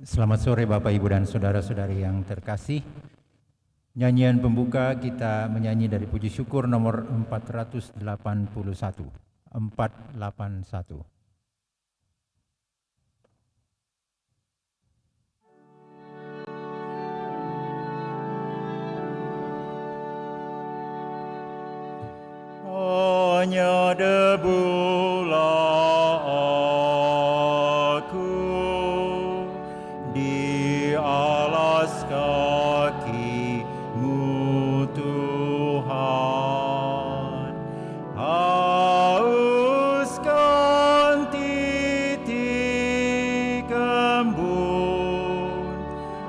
Selamat sore Bapak, Ibu, dan saudara-saudari yang terkasih. Nyanyian pembuka kita menyanyi dari puji syukur nomor 481. 481. Hanya debulah aku di alas kaki-Mu Tuhan, hauskan titik embun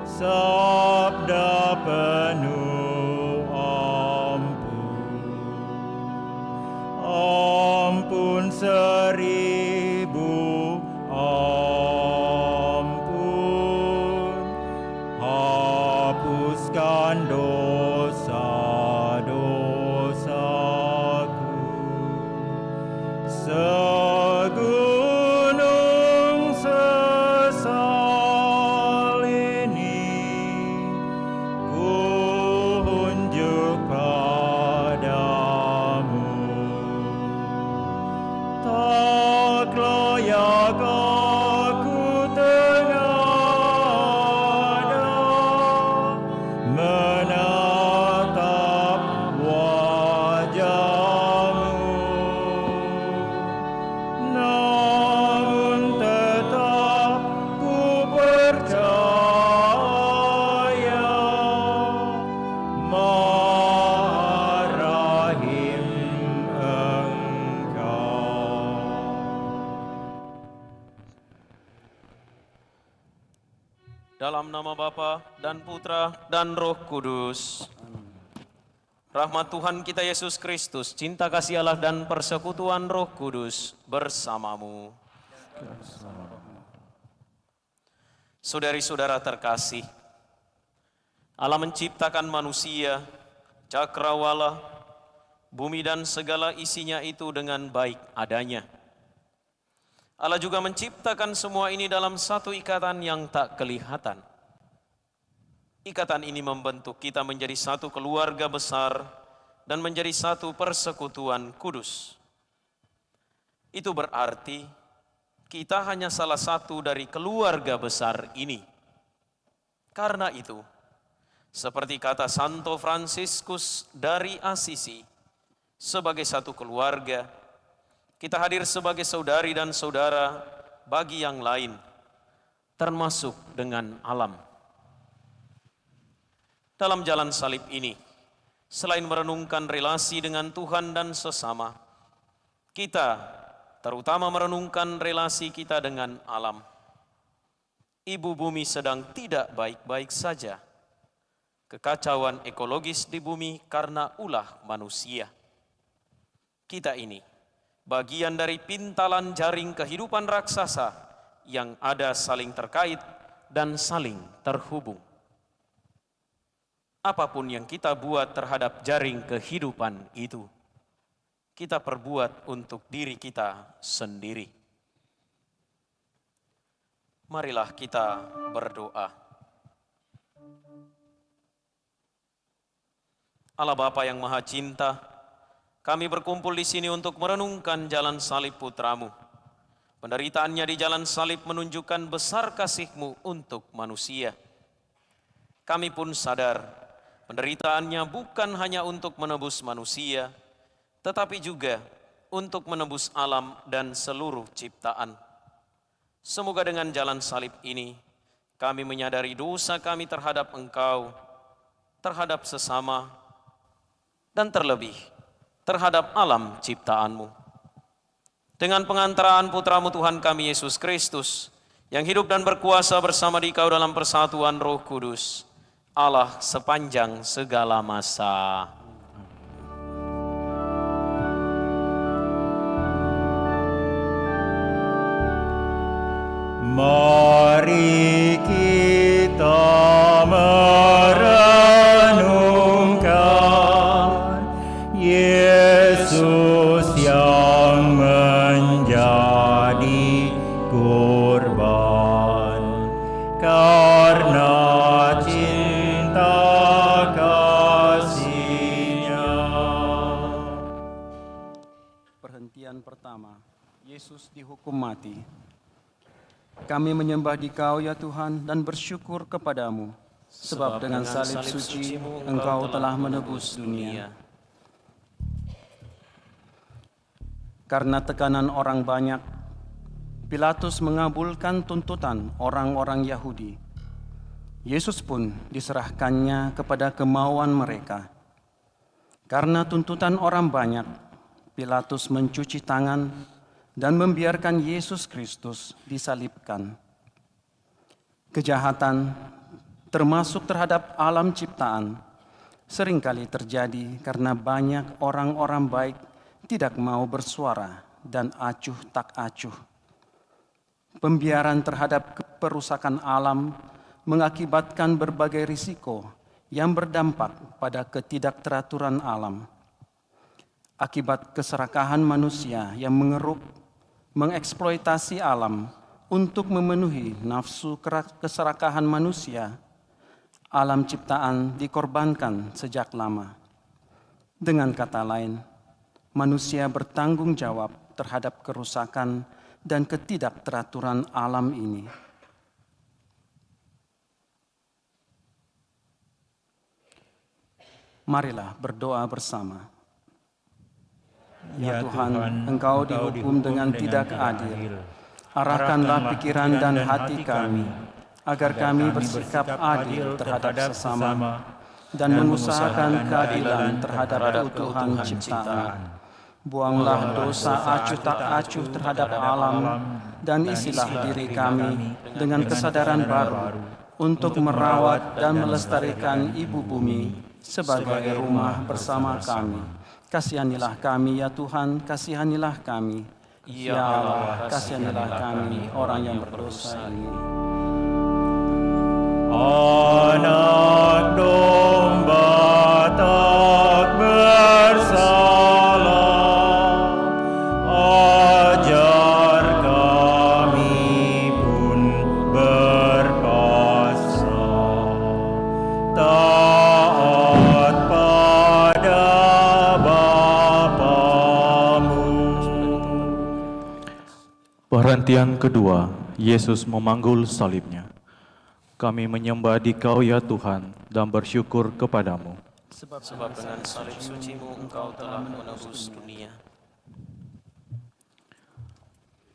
sabda penuh ampun seribu ampun, hapuskan dosa-dosaku. Segunung sesal ini ku unjuk padamu. Tak layak aku tengadah menatap wajah-Mu, namun tetap ku percaya Maha Rahim Engkau. Dalam nama Bapa dan Putra dan Roh Kudus. Rahmat Tuhan kita Yesus Kristus, cinta kasih Allah dan persekutuan Roh Kudus bersamamu. Saudari-saudara terkasih, Allah menciptakan manusia, cakrawala, bumi dan segala isinya itu dengan baik adanya. Allah juga menciptakan semua ini dalam satu ikatan yang tak kelihatan. Ikatan ini membentuk kita menjadi satu keluarga besar dan menjadi satu persekutuan kudus. Itu berarti kita hanya salah satu dari keluarga besar ini. Karena itu, seperti kata Santo Fransiskus dari Assisi, sebagai satu keluarga, kita hadir sebagai saudari dan saudara bagi yang lain, termasuk dengan alam. Dalam jalan salib ini, selain merenungkan relasi dengan Tuhan dan sesama, kita terutama merenungkan relasi kita dengan alam. Ibu bumi sedang tidak baik-baik saja. Kekacauan ekologis di bumi karena ulah manusia. Kita ini bagian dari pintalan jaring kehidupan raksasa yang ada saling terkait dan saling terhubung. Apapun yang kita buat terhadap jaring kehidupan itu, kita perbuat untuk diri kita sendiri. Marilah kita berdoa. Allah Bapa yang Maha Cinta, kami berkumpul di sini untuk merenungkan jalan salib Putra-Mu. Penderitaannya di jalan salib menunjukkan besar kasih-Mu untuk manusia. Kami pun sadar, penderitaannya bukan hanya untuk menebus manusia, tetapi juga untuk menebus alam dan seluruh ciptaan. Semoga dengan jalan salib ini, kami menyadari dosa kami terhadap Engkau, terhadap sesama, dan terlebih terhadap alam ciptaan-Mu. Dengan pengantaraan Putra-Mu Tuhan kami Yesus Kristus, yang hidup dan berkuasa bersama Dikau dalam persatuan Roh Kudus, Allah sepanjang segala masa. Mari kita merenungkan Yesus yang menjadi korban karena cinta kasih-Nya. Perhentian pertama, Yesus dihukum mati. Kami menyembah Dikau ya Tuhan dan bersyukur kepadamu, sebab dengan salib suci Engkau telah menebus dunia. Karena tekanan orang banyak, Pilatus mengabulkan tuntutan orang-orang Yahudi. Yesus pun diserahkannya kepada kemauan mereka. Karena tuntutan orang banyak, Pilatus mencuci tangan dan membiarkan Yesus Kristus disalibkan. Kejahatan, termasuk terhadap alam ciptaan, seringkali terjadi karena banyak orang-orang baik tidak mau bersuara dan acuh tak acuh. Pembiaran terhadap perusakan alam mengakibatkan berbagai risiko yang berdampak pada ketidakteraturan alam. Akibat keserakahan manusia yang mengeruk, mengeksploitasi alam untuk memenuhi nafsu keserakahan manusia, alam ciptaan dikorbankan sejak lama. Dengan kata lain, manusia bertanggung jawab terhadap kerusakan dan ketidakteraturan alam ini. Marilah berdoa bersama. Ya Tuhan, Engkau dihukum dengan tidak adil. Arahkanlah pikiran dan hati kami, agar kami bersikap adil terhadap sesama dan mengusahakan keadilan terhadap keutuhan ciptaan. Buanglah dosa acuh tak acuh terhadap alam dan isilah diri kami dengan kesadaran baru untuk merawat dan melestarikan ibu bumi sebagai rumah bersama kami. Kasihanilah kami ya Tuhan, kasihanilah kami. Ya Allah, kasihanilah kami orang yang berdosa ini. Anak domba tak bersalah, ajar kami pun berpasrah, taat pada Bapamu. Perhentian kedua, Yesus memanggul salibnya. Kami menyembah Dikau ya Tuhan dan bersyukur kepadamu. Sebab dengan salib suci-Mu Engkau telah menebus dunia.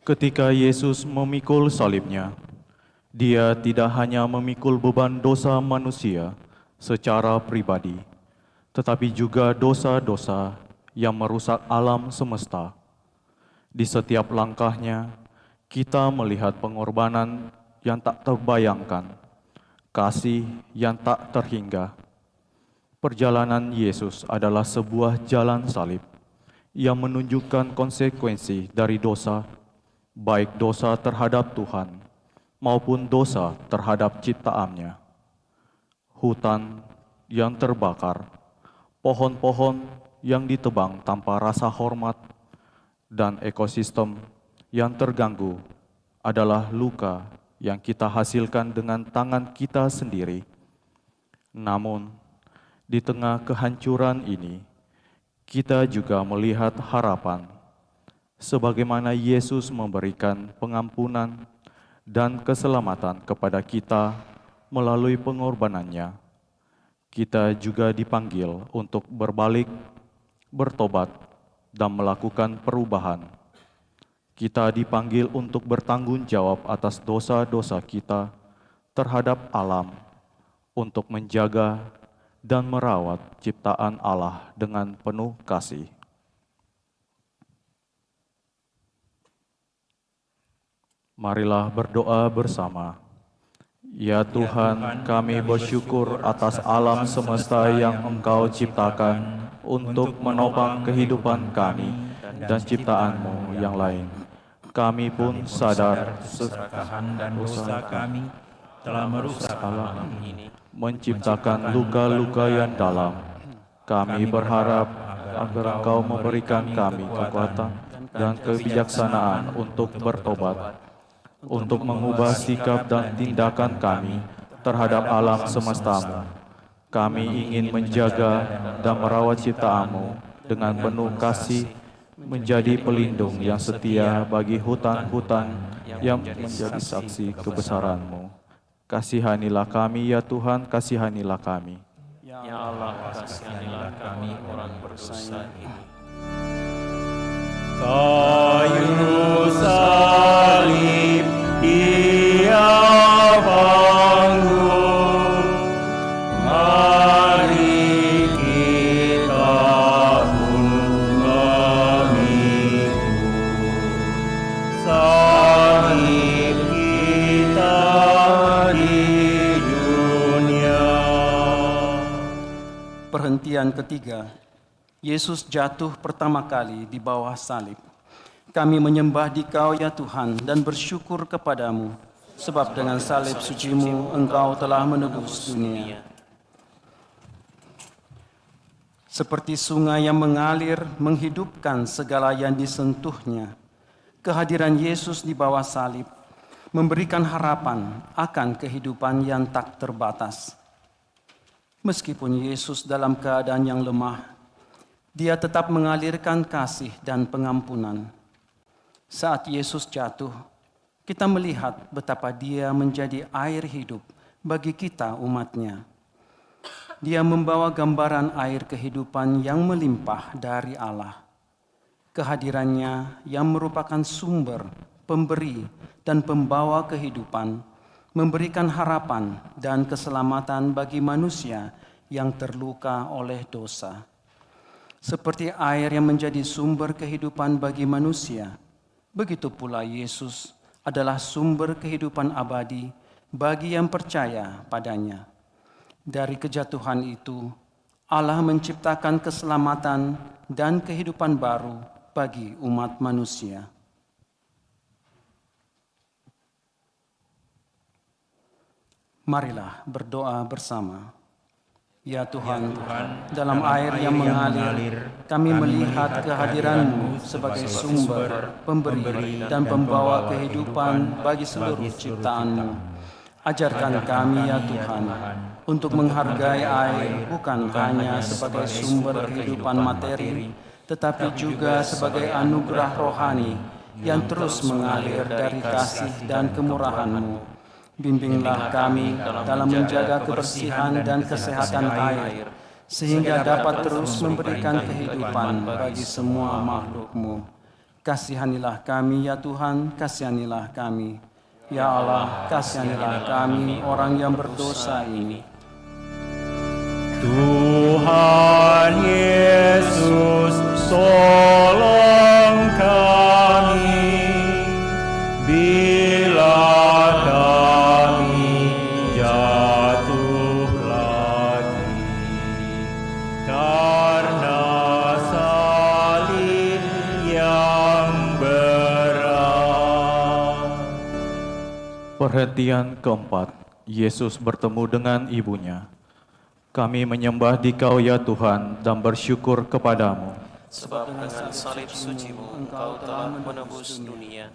Ketika Yesus memikul salibnya, Dia tidak hanya memikul beban dosa manusia secara pribadi, tetapi juga dosa-dosa yang merusak alam semesta. Di setiap langkahnya, kita melihat pengorbanan yang tak terbayangkan, kasih yang tak terhingga. Perjalanan Yesus adalah sebuah jalan salib yang menunjukkan konsekuensi dari dosa, baik dosa terhadap Tuhan maupun dosa terhadap ciptaannya. Hutan yang terbakar, pohon-pohon yang ditebang tanpa rasa hormat, dan ekosistem yang terganggu adalah luka yang kita hasilkan dengan tangan kita sendiri. Namun, di tengah kehancuran ini, kita juga melihat harapan. Sebagaimana Yesus memberikan pengampunan dan keselamatan kepada kita melalui pengorbanannya, kita juga dipanggil untuk berbalik, bertobat, dan melakukan perubahan. Kita dipanggil untuk bertanggung jawab atas dosa-dosa kita terhadap alam, untuk menjaga dan merawat ciptaan Allah dengan penuh kasih. Marilah berdoa bersama. Ya Tuhan, kami bersyukur atas alam semesta yang Engkau ciptakan untuk menopang kehidupan kami dan ciptaan-Mu yang lain. Kami pun sadar keserakahan dan dosa kami telah merusak alam ini, menciptakan luka-luka yang dalam. Kami berharap agar Engkau memberikan kami kekuatan dan kebijaksanaan untuk bertobat, untuk mengubah sikap dan tindakan kami terhadap alam semestamu. Kami ingin menjaga dan merawat ciptaanmu dengan penuh kasih, menjadi pelindung yang setia bagi hutan-hutan yang menjadi saksi kebesaran-Mu. Kasihanilah kami ya Tuhan, kasihanilah kami. Ya Allah, kasihanilah kami orang berdosa ini. Kayu salib Dia bangun, mari kita pun memikul salib kita di dunia. Perhentian ketiga, Yesus jatuh pertama kali di bawah salib. Kami menyembah Dikau ya Tuhan dan bersyukur kepadamu, sebab dengan salib suci-Mu Engkau telah menebus dunia. Seperti sungai yang mengalir menghidupkan segala yang disentuhnya, kehadiran Yesus di bawah salib memberikan harapan akan kehidupan yang tak terbatas. Meskipun Yesus dalam keadaan yang lemah, Dia tetap mengalirkan kasih dan pengampunan. Saat Yesus jatuh, kita melihat betapa Dia menjadi air hidup bagi kita umat-Nya. Dia membawa gambaran air kehidupan yang melimpah dari Allah. Kehadirannya yang merupakan sumber, pemberi, dan pembawa kehidupan, memberikan harapan dan keselamatan bagi manusia yang terluka oleh dosa. Seperti air yang menjadi sumber kehidupan bagi manusia, begitu pula Yesus adalah sumber kehidupan abadi bagi yang percaya padanya. Dari kejatuhan itu, Allah menciptakan keselamatan dan kehidupan baru bagi umat manusia. Marilah berdoa bersama. Ya Tuhan, dalam air yang mengalir, kami melihat kehadiran-Mu sebagai sumber, pemberi, dan pembawa kehidupan bagi seluruh ciptaan-Mu. Ajarkan kami ya Tuhan, untuk menghargai air bukan hanya sebagai sumber kehidupan materi, tetapi juga sebagai anugerah rohani yang terus mengalir dari kasih dan kemurahan-Mu. Bimbinglah kami dalam menjaga kebersihan dan kesehatan air, sehingga dapat terus memberikan kehidupan bagi semua makhluk-Mu. Kasihanilah kami ya Tuhan, kasihanilah kami. Ya Allah, kasihanilah kami orang yang berdosa ini. Tuhan Yesus, tolong kami bila kami jatuh lagi, karena salib yang berat. Perhentian keempat, Yesus bertemu dengan ibunya. Kami menyembah Dikau ya Tuhan dan bersyukur kepadamu. Sebab dengan salib suci-Mu Engkau telah menebus dunia.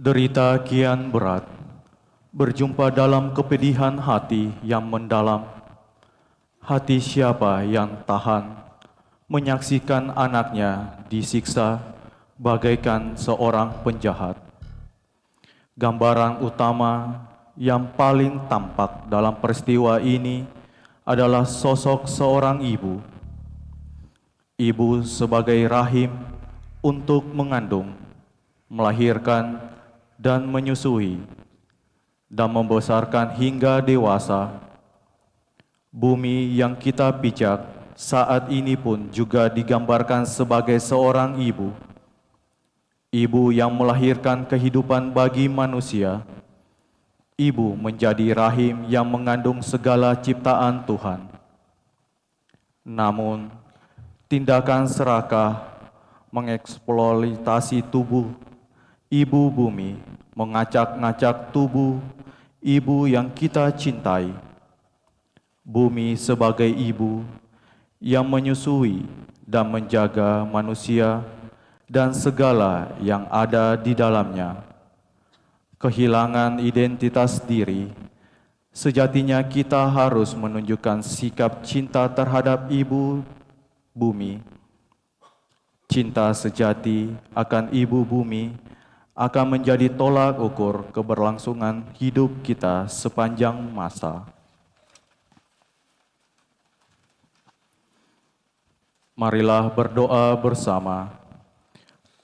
Derita kian berat, berjumpa dalam kepedihan hati yang mendalam. Hati siapa yang tahan menyaksikan anaknya disiksa bagaikan seorang penjahat? Gambaran utama yang paling tampak dalam peristiwa ini adalah sosok seorang ibu. Ibu sebagai rahim untuk mengandung, melahirkan, dan menyusui, dan membesarkan hingga dewasa. Bumi yang kita pijak saat ini pun juga digambarkan sebagai seorang ibu. Ibu yang melahirkan kehidupan bagi manusia. Ibu menjadi rahim yang mengandung segala ciptaan Tuhan. Namun, tindakan serakah mengeksploitasi tubuh ibu bumi, mengacak-ngacak tubuh ibu yang kita cintai. Bumi sebagai ibu yang menyusui dan menjaga manusia dan segala yang ada di dalamnya. Kehilangan identitas diri, sejatinya kita harus menunjukkan sikap cinta terhadap ibu bumi. Cinta sejati akan ibu bumi akan menjadi tolak ukur keberlangsungan hidup kita sepanjang masa. Marilah berdoa bersama.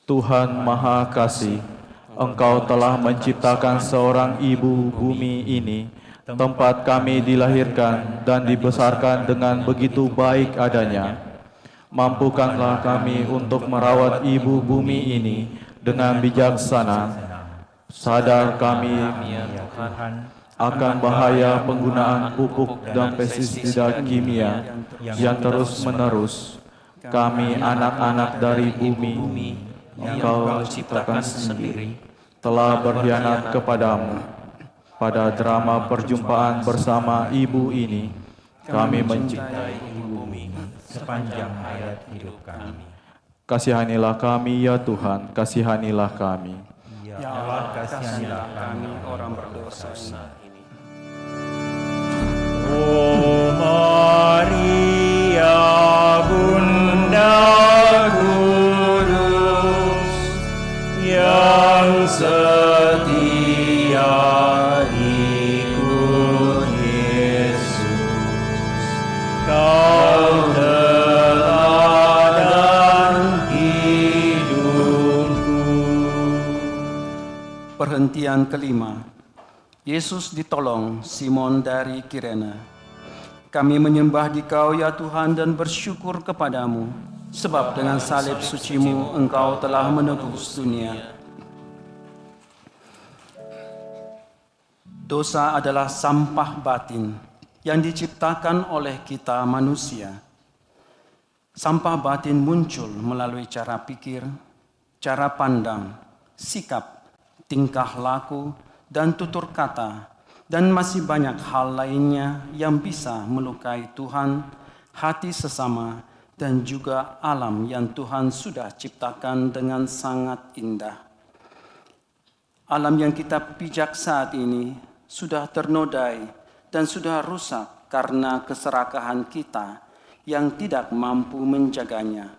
Tuhan Maha Kasih, Engkau telah menciptakan seorang ibu bumi ini, tempat kami dilahirkan dan dibesarkan dengan begitu baik adanya. Mampukanlah kami untuk merawat ibu bumi ini dengan bijaksana. Sadar kami akan bahaya penggunaan pupuk dan pestisida kimia yang terus-menerus. Kami anak-anak dari bumi, Engkau ciptakan sendiri, telah berkhianat kepadamu. Pada drama perjumpaan bersama ibu ini, kami mencintai ibu bumi sepanjang hayat hidup kami. Kasihanilah kami ya Tuhan, kasihanilah kami. Ya Ya Allah, kasihanilah kami orang berdosa ini. O Maria, Bunda Kudus, yang setia ikut Yesus, Kau teladan hidupku. Perhentian kelima. Yesus ditolong Simon dari Kirene. Kami menyembah Dikau ya Tuhan dan bersyukur kepadamu, sebab dengan salib suci-Mu Engkau telah menebus dunia. Dosa adalah sampah batin yang diciptakan oleh kita manusia. Sampah batin muncul melalui cara pikir, cara pandang, sikap, tingkah laku, dan tutur kata, dan masih banyak hal lainnya yang bisa melukai Tuhan, hati sesama, dan juga alam yang Tuhan sudah ciptakan dengan sangat indah. Alam yang kita pijak saat ini sudah ternodai dan sudah rusak karena keserakahan kita yang tidak mampu menjaganya.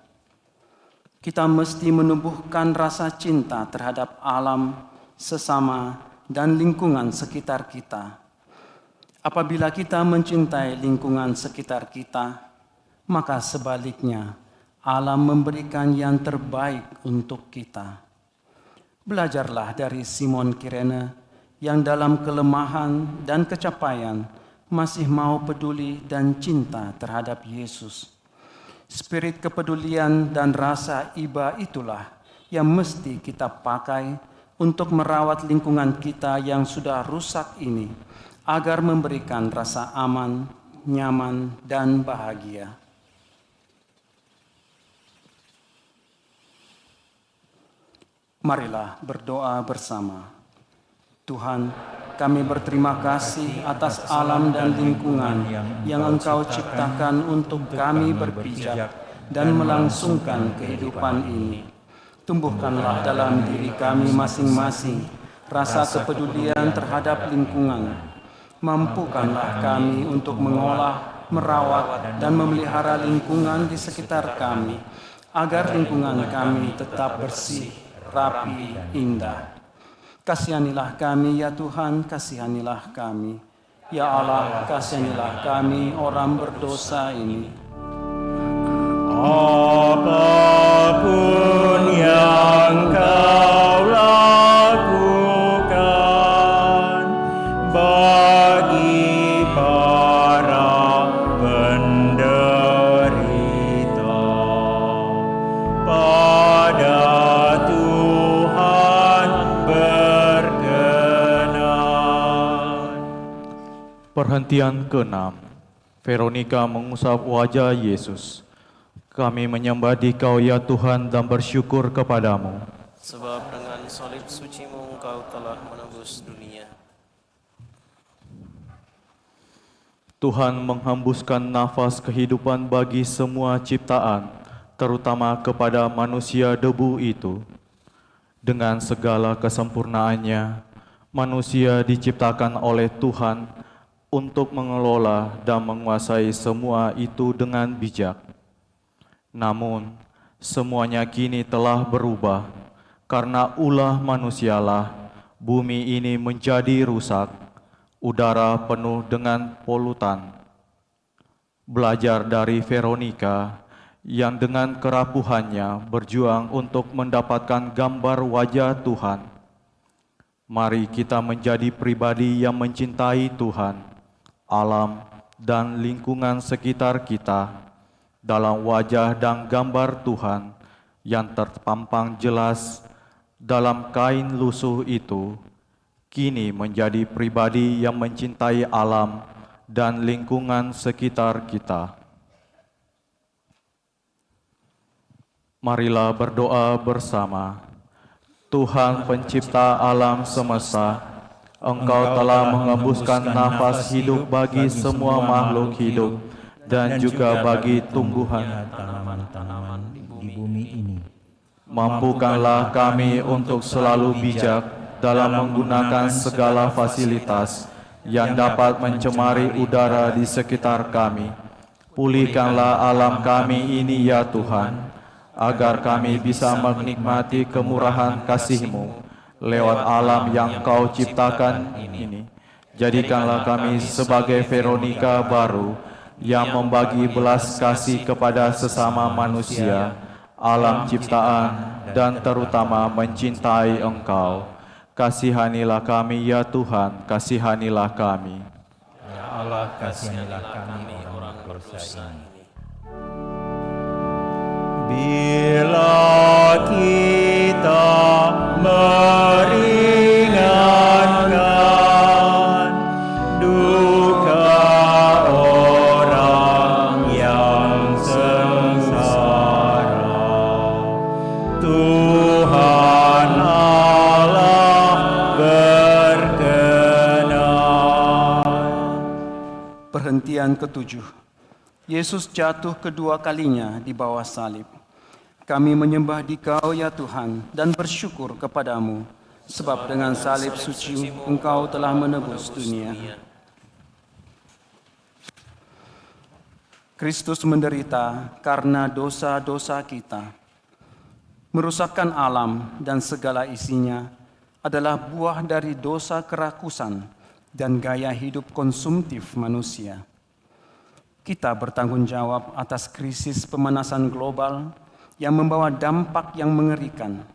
Kita mesti menumbuhkan rasa cinta terhadap alam, sesama, dan lingkungan sekitar kita. Apabila kita mencintai lingkungan sekitar kita, maka sebaliknya alam memberikan yang terbaik untuk kita. Belajarlah dari Simon Kirene yang dalam kelemahan dan kecapaian masih mau peduli dan cinta terhadap Yesus. Spirit kepedulian dan rasa iba itulah yang mesti kita pakai untuk merawat lingkungan kita yang sudah rusak ini, agar memberikan rasa aman, nyaman, dan bahagia. Marilah berdoa bersama. Tuhan, kami berterima kasih atas alam dan lingkungan yang Engkau ciptakan untuk kami berpijak dan melangsungkan kehidupan ini. Tumbuhkanlah dalam diri kami masing-masing rasa kepedulian terhadap lingkungan. Mampukanlah kami untuk mengolah, merawat, dan memelihara lingkungan di sekitar kami, agar lingkungan kami tetap bersih, rapi, indah. Kasihanilah kami ya Tuhan, kasihanilah kami. Ya Allah, kasihanilah kami orang berdosa ini. Apapun yang Kau lakukan bagi para penderita, pada Tuhan berkenan. Perhentian ke-6. Veronika mengusap wajah Yesus. Kami menyembah Dikau ya Tuhan dan bersyukur kepadamu. Sebab dengan salib suci-Mu Engkau telah menebus dunia. Tuhan menghembuskan nafas kehidupan bagi semua ciptaan terutama kepada manusia debu itu. Dengan segala kesempurnaannya, manusia diciptakan oleh Tuhan untuk mengelola dan menguasai semua itu dengan bijak. Namun, semuanya kini telah berubah, karena ulah manusialah bumi ini menjadi rusak, udara penuh dengan polutan. Belajar dari Veronica yang dengan kerapuhannya berjuang untuk mendapatkan gambar wajah Tuhan. Mari kita menjadi pribadi yang mencintai Tuhan, alam, dan lingkungan sekitar kita dalam wajah dan gambar Tuhan yang terpampang jelas dalam kain lusuh itu, kini menjadi pribadi yang mencintai alam dan lingkungan sekitar kita. Marilah berdoa bersama. Tuhan pencipta alam semesta, Engkau telah mengembuskan nafas hidup bagi semua makhluk hidup dan juga bagi tumbuhan tanaman-tanaman di bumi ini. Mampukanlah kami untuk selalu bijak dalam menggunakan segala fasilitas yang dapat mencemari udara di sekitar kami. Pulihkanlah alam kami ini ya Tuhan, agar kami bisa menikmati kemurahan kasih-Mu lewat alam yang Kau ciptakan ini. Jadikanlah kami sebagai Veronica baru yang membagi belas kasih kepada sesama manusia, alam ciptaan, dan terutama mencintai Engkau. Kasihanilah kami ya Tuhan, kasihanilah kami. Ya Allah, kasihanilah kami orang berdosa ini. Bila kita meringankan duka orang yang sengsara, Tuhan Allah berkenan. Perhentian ketujuh. Yesus jatuh kedua kalinya di bawah salib. Kami menyembah Dikau ya Tuhan dan bersyukur kepadamu, sebab dengan salib suci Engkau telah menebus dunia. Kristus menderita karena dosa-dosa kita. Merusakkan alam dan segala isinya adalah buah dari dosa kerakusan dan gaya hidup konsumtif manusia. Kita bertanggung jawab atas krisis pemanasan global yang membawa dampak yang mengerikan,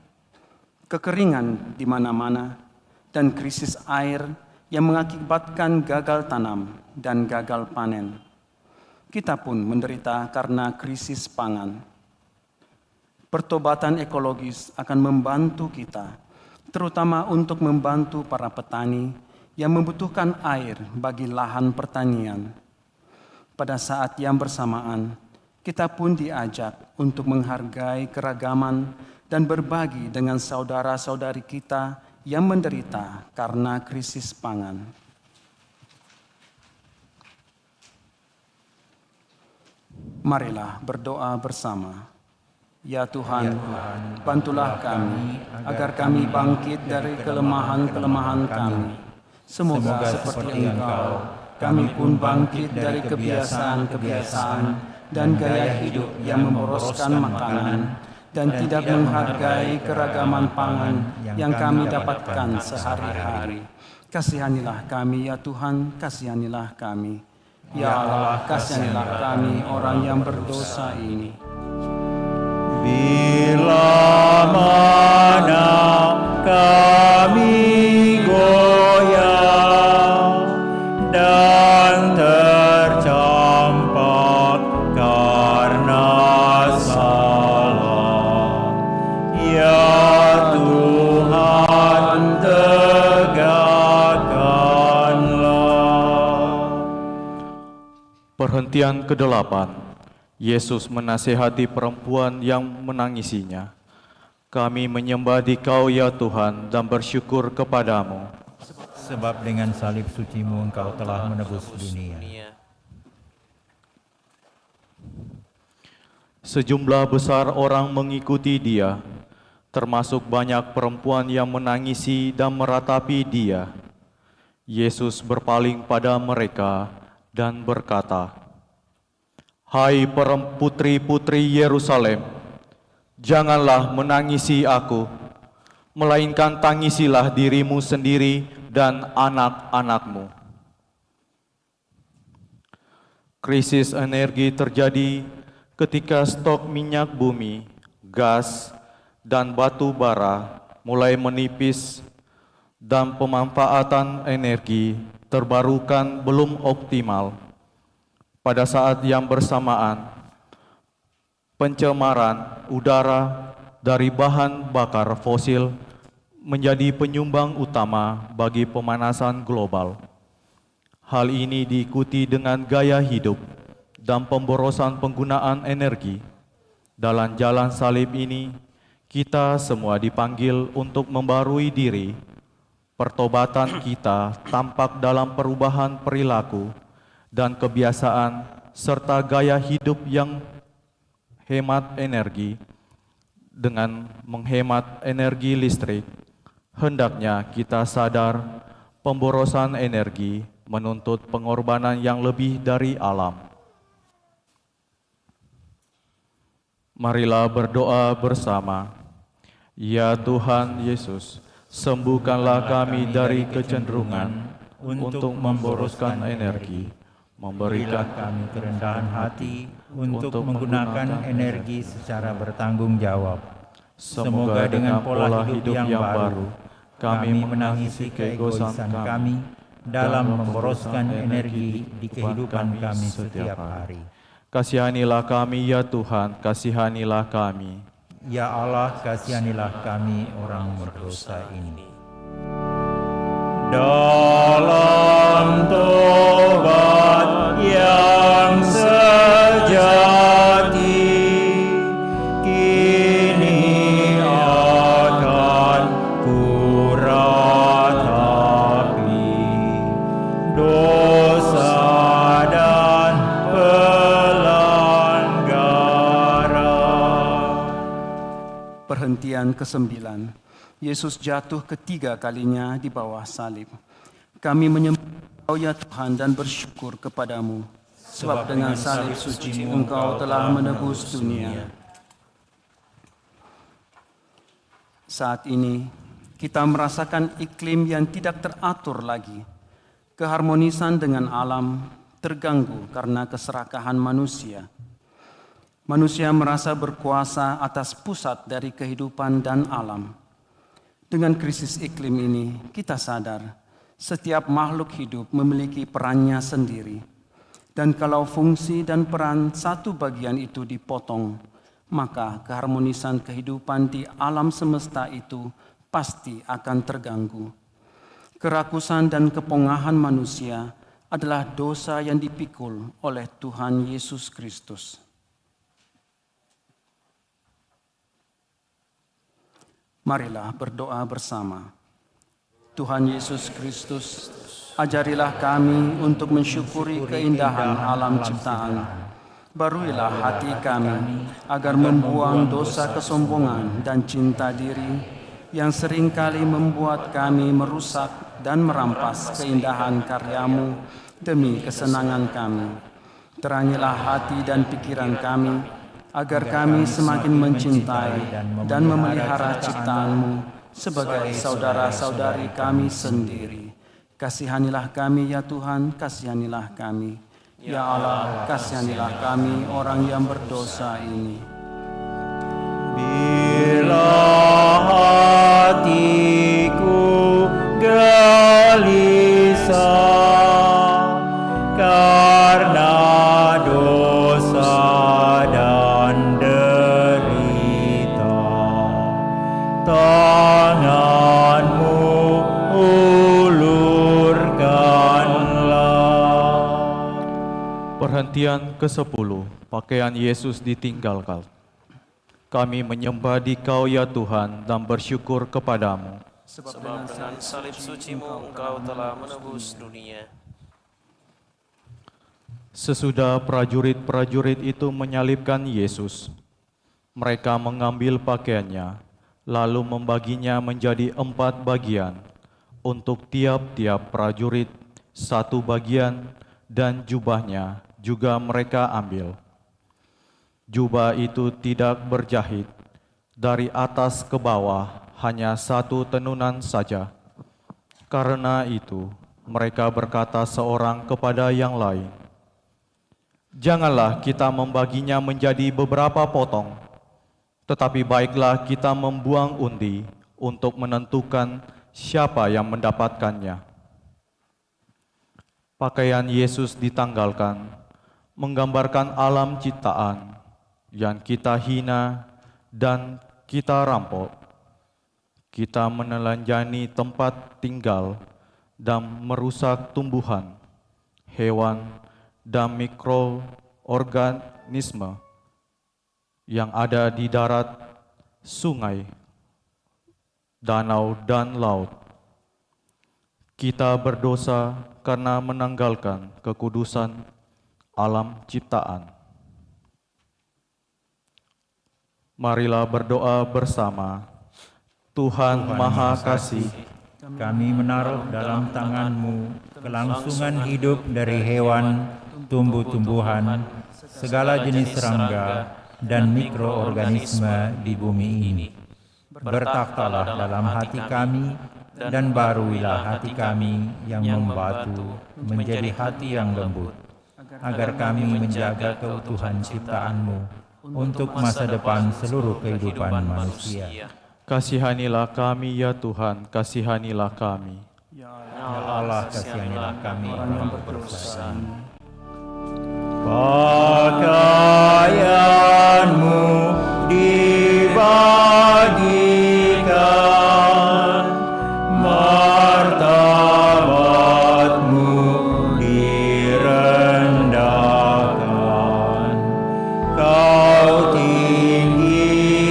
kekeringan di mana-mana, dan krisis air yang mengakibatkan gagal tanam dan gagal panen. Kita pun menderita karena krisis pangan. Pertobatan ekologis akan membantu kita, terutama untuk membantu para petani yang membutuhkan air bagi lahan pertanian. Pada saat yang bersamaan, kita pun diajak untuk menghargai keragaman dan berbagi dengan saudara-saudari kita yang menderita karena krisis pangan. Marilah berdoa bersama. Ya Tuhan, bantulah kami agar kami bangkit dari kelemahan-kelemahan kami. Semoga seperti Engkau, kami pun bangkit dari kebiasaan-kebiasaan dan gaya hidup yang memboroskan makanan dan tidak menghargai keragaman pangan yang kami dapatkan sehari-hari. Kasihanilah kami ya Tuhan, kasihanilah kami. Ya Allah, kasihanilah kami orang yang berdosa ini. Bila mana kami goyah dan tercampak karena salah, ya Tuhan tegakkanlah. Perhentian ke-8. Yesus menasihati perempuan yang menangisinya. Kami menyembah Dikau ya Tuhan dan bersyukur kepadamu. Sebab dengan salib suci-Mu Engkau telah menebus dunia. Sejumlah besar orang mengikuti Dia, termasuk banyak perempuan yang menangisi dan meratapi Dia. Yesus berpaling pada mereka dan berkata, "Hai putri-putri Yerusalem, janganlah menangisi aku, melainkan tangisilah dirimu sendiri dan anak-anakmu." Krisis energi terjadi ketika stok minyak bumi, gas, dan batu bara mulai menipis dan pemanfaatan energi terbarukan belum optimal. Pada saat yang bersamaan, pencemaran udara dari bahan bakar fosil menjadi penyumbang utama bagi pemanasan global. Hal ini diikuti dengan gaya hidup dan pemborosan penggunaan energi. Dalam jalan salib ini, kita semua dipanggil untuk membarui diri. Pertobatan kita tampak dalam perubahan perilaku dan kebiasaan serta gaya hidup yang hemat energi. Dengan menghemat energi listrik, hendaknya kita sadar pemborosan energi menuntut pengorbanan yang lebih dari alam. Marilah berdoa bersama. Ya Tuhan Yesus, sembuhkanlah kami dari kecenderungan untuk memboroskan energi, memberikan kami kerendahan hati untuk menggunakan energi secara bertanggung jawab. Semoga dengan pola hidup yang baru, kami menangisi keegoisan kami dalam memboroskan energi di kehidupan kami setiap hari. Kasihanilah kami ya Tuhan, kasihanilah kami. Ya Allah, kasihanilah kami orang berdosa ini. Dalam tobat yang sejati, kini akan kuratapi dosa dan pelanggaran. Perhentian ke-9. Yesus jatuh ketiga kalinya di bawah salib. Kami menyembah Engkau ya Tuhan dan bersyukur kepadamu, sebab dengan salib suci Engkau telah menebus dunia. Saat ini, kita merasakan iklim yang tidak teratur lagi. Keharmonisan dengan alam terganggu karena keserakahan manusia. Manusia merasa berkuasa atas pusat dari kehidupan dan alam. Dengan krisis iklim ini, kita sadar setiap makhluk hidup memiliki perannya sendiri. Dan kalau fungsi dan peran satu bagian itu dipotong, maka keharmonisan kehidupan di alam semesta itu pasti akan terganggu. Kerakusan dan kepongahan manusia adalah dosa yang dipikul oleh Tuhan Yesus Kristus. Marilah berdoa bersama. Tuhan Yesus Kristus, ajarilah kami untuk mensyukuri keindahan alam ciptaan. Baruilah hati kami agar membuang dosa kesombongan dan cinta diri yang seringkali membuat kami merusak dan merampas keindahan karya-Mu demi kesenangan kami. Terangilah hati dan pikiran kami, agar kami semakin mencintai dan memelihara ciptaan-Mu sebagai saudara-saudari kami sendiri. Kasihanilah kami ya Tuhan, kasihanilah kami. Ya Allah, kasihanilah kami orang yang berdosa ini. Bila hatiku gelisah karena dosa dan derita, tangan-Mu ulurkanlah. Perhentian ke-10, pakaian Yesus ditinggalkan. Kami menyembah Dikau ya Tuhan dan bersyukur kepadamu. Sebab dengan salib suci-Mu Engkau telah menebus dunia. Sesudah prajurit-prajurit itu menyalibkan Yesus, mereka mengambil pakaiannya, lalu membaginya menjadi 4 bagian, untuk tiap-tiap prajurit 1 bagian, dan jubahnya juga mereka ambil. Jubah itu tidak berjahit, dari atas ke bawah hanya 1 tenunan saja. Karena itu, mereka berkata seorang kepada yang lain, "Janganlah kita membaginya menjadi beberapa potong, tetapi baiklah kita membuang undi untuk menentukan siapa yang mendapatkannya." Pakaian Yesus ditanggalkan, menggambarkan alam ciptaan yang kita hina dan kita rampok. Kita menelanjangi tempat tinggal dan merusak tumbuhan, hewan, dan mikroorganisme yang ada di darat, sungai, danau, dan laut. Kita berdosa karena menanggalkan kekudusan alam ciptaan. Marilah berdoa bersama. Tuhan Maha Kasih, kami menaruh dalam tangan-Mu kelangsungan hidup dari hewan, tumbuh-tumbuhan, segala jenis serangga, dan mikroorganisme di bumi ini. Bertakhtalah dalam hati kami, dan baruilah hati kami yang membatu menjadi hati yang lembut, agar kami menjaga keutuhan ciptaan-Mu untuk masa depan seluruh kehidupan manusia. kasihanilah kami ya Tuhan, kasihanilah kami. Ya Allah, kasihanilah kami orang berdosa. Pakaian-Mu dibagikan, martabat-Mu direndahkan, Kau tinggikan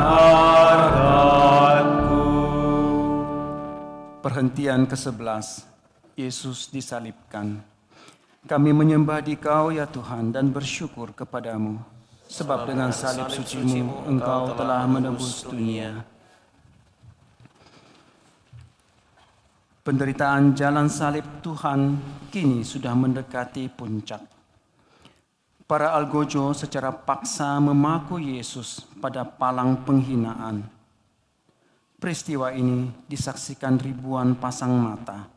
harkat-Ku. Perhentian ke-11, Yesus disalibkan. Kami menyembah Dikau ya Tuhan dan bersyukur kepadamu, sebab dengan salib suci-Mu Engkau telah menebus dunia. Penderitaan jalan salib Tuhan kini sudah mendekati puncak. Para algojo secara paksa memaku Yesus pada palang penghinaan. Peristiwa ini disaksikan ribuan pasang mata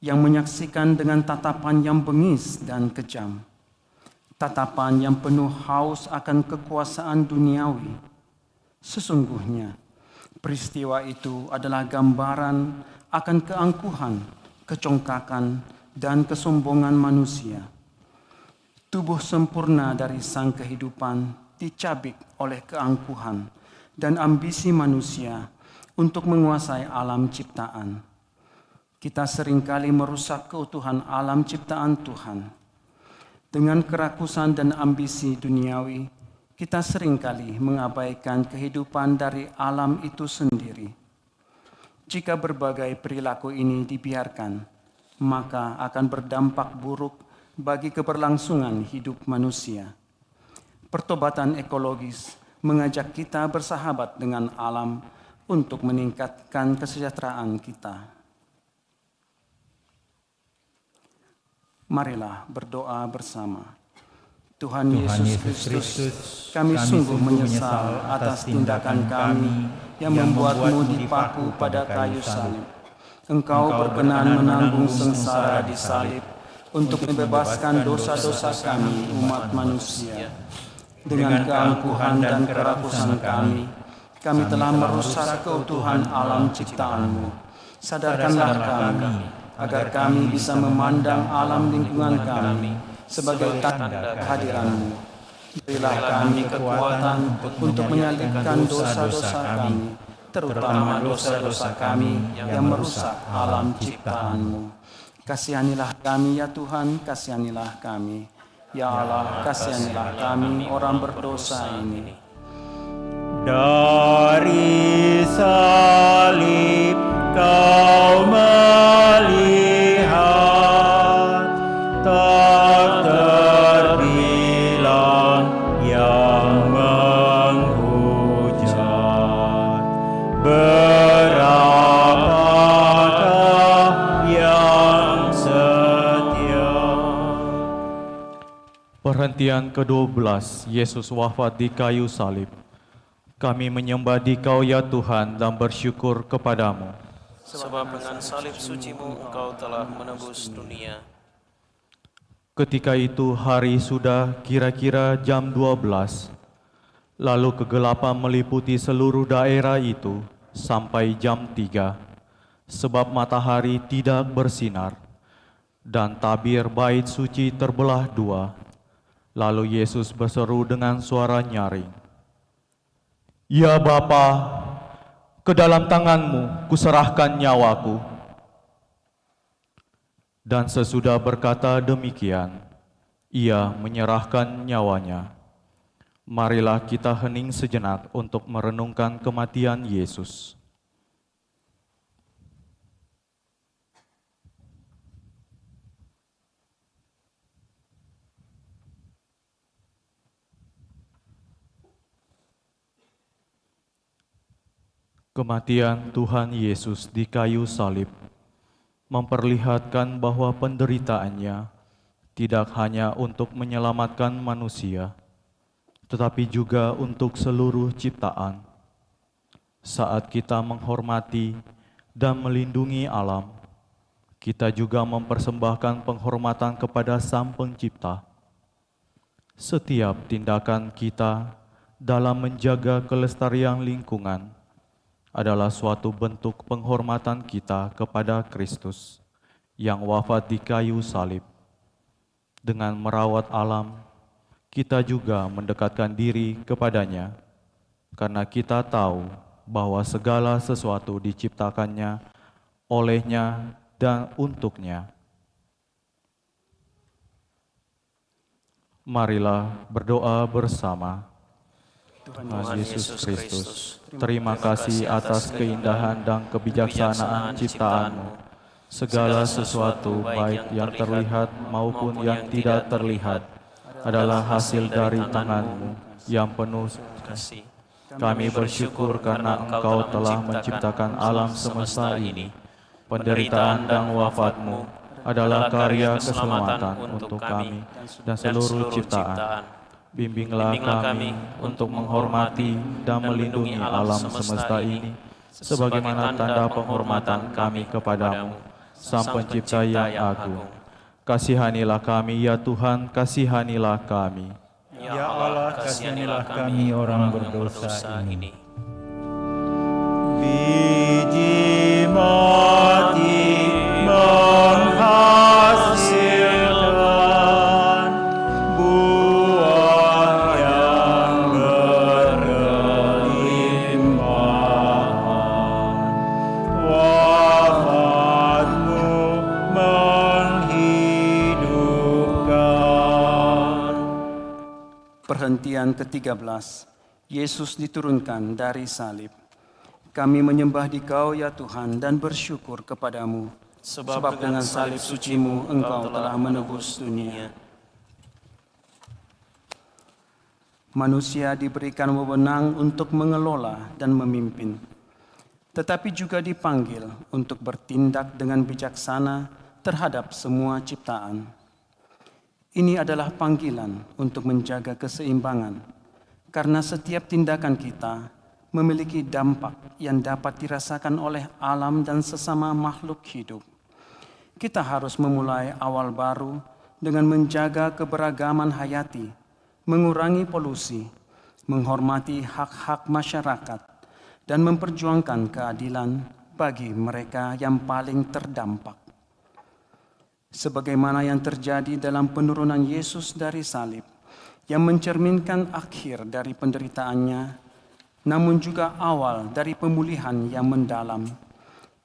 yang menyaksikan dengan tatapan yang bengis dan kejam. Tatapan yang penuh haus akan kekuasaan duniawi. Sesungguhnya, peristiwa itu adalah gambaran akan keangkuhan, kecongkakan, dan kesombongan manusia. Tubuh sempurna dari sang kehidupan dicabik oleh keangkuhan dan ambisi manusia untuk menguasai alam ciptaan. Kita seringkali merusak keutuhan alam ciptaan Tuhan. Dengan kerakusan dan ambisi duniawi, kita seringkali mengabaikan kehidupan dari alam itu sendiri. Jika berbagai perilaku ini dibiarkan, maka akan berdampak buruk bagi keberlangsungan hidup manusia. Pertobatan ekologis mengajak kita bersahabat dengan alam untuk meningkatkan kesejahteraan kita. Marilah berdoa bersama. Tuhan Yesus Kristus, kami sungguh menyesal atas tindakan kami yang membuat-Mu dipaku pada kayu salib. Engkau berkenan menanggung sengsara di salib untuk membebaskan dosa-dosa kami umat manusia. Dengan keangkuhan dan kerakusan kami telah merusak keutuhan alam ciptaan-Mu. Sadarkanlah kami, agar kami bisa memandang alam lingkungan kami sebagai tanda kehadiran-Mu. Berilah kami kekuatan untuk menyalibkan dosa-dosa kami, terutama dosa-dosa kami yang merusak alam ciptaan-Mu. Kasihanilah kami ya Tuhan, kasihanilah kami. Ya Allah, kasihanilah kami orang berdosa ini. Dari salib Kau melihat Perhentian ke-12, Yesus wafat di kayu salib. Kami menyembah Dikau ya Tuhan dan bersyukur kepadamu. Sebab dengan salib suci-Mu Engkau telah menebus dunia. Ketika itu hari sudah kira-kira jam 12. Lalu kegelapan meliputi seluruh daerah itu sampai jam 3. Sebab matahari tidak bersinar. Dan tabir bait suci terbelah dua. Lalu Yesus berseru dengan suara nyaring, "Ya Bapa, ke dalam tangan-Mu kuserahkan nyawaku." Dan sesudah berkata demikian, Ia menyerahkan nyawanya. Marilah kita hening sejenak untuk merenungkan kematian Yesus. Kematian Tuhan Yesus di kayu salib memperlihatkan bahwa penderitaannya tidak hanya untuk menyelamatkan manusia, tetapi juga untuk seluruh ciptaan. Saat kita menghormati dan melindungi alam, kita juga mempersembahkan penghormatan kepada Sang Pencipta. Setiap tindakan kita dalam menjaga kelestarian lingkungan adalah suatu bentuk penghormatan kita kepada Kristus yang wafat di kayu salib. Dengan merawat alam, kita juga mendekatkan diri kepadanya, karena kita tahu bahwa segala sesuatu diciptakannya olehnya dan untuknya. Marilah berdoa bersama. Tuhan Yesus Kristus, terima kasih atas keindahan dan kebijaksanaan ciptaan-Mu. Segala sesuatu, baik yang terlihat maupun yang tidak terlihat, adalah hasil dari tangan-Mu yang penuh kasih. Kami bersyukur karena Engkau telah menciptakan alam semesta ini. Penderitaan dan wafat-Mu adalah karya keselamatan untuk kami dan seluruh ciptaan. Bimbinglah kami untuk menghormati dan melindungi alam semesta ini, sebagaimana tanda penghormatan kami kepadamu, Sang Pencipta yang agung. Kasihanilah kami, ya Tuhan, kasihanilah kami. Ya Allah, kasihanilah kami orang berdosa ini. Biji mati menghasilkan buah yang berlimpah. Wafat-Mu menghidupkan. Perhentian ke-13, Yesus diturunkan dari salib. Kami menyembah Dikau ya Tuhan dan bersyukur kepadamu, sebab dengan salib suci-Mu Engkau telah menebus dunia. Manusia diberikan wewenang untuk mengelola dan memimpin, tetapi juga dipanggil untuk bertindak dengan bijaksana terhadap semua ciptaan. Ini adalah panggilan untuk menjaga keseimbangan, karena setiap tindakan kita memiliki dampak yang dapat dirasakan oleh alam dan sesama makhluk hidup. Kita harus memulai awal baru dengan menjaga keberagaman hayati, mengurangi polusi, menghormati hak-hak masyarakat, dan memperjuangkan keadilan bagi mereka yang paling terdampak. Sebagaimana yang terjadi dalam penurunan Yesus dari salib, yang mencerminkan akhir dari penderitaannya, namun juga awal dari pemulihan yang mendalam,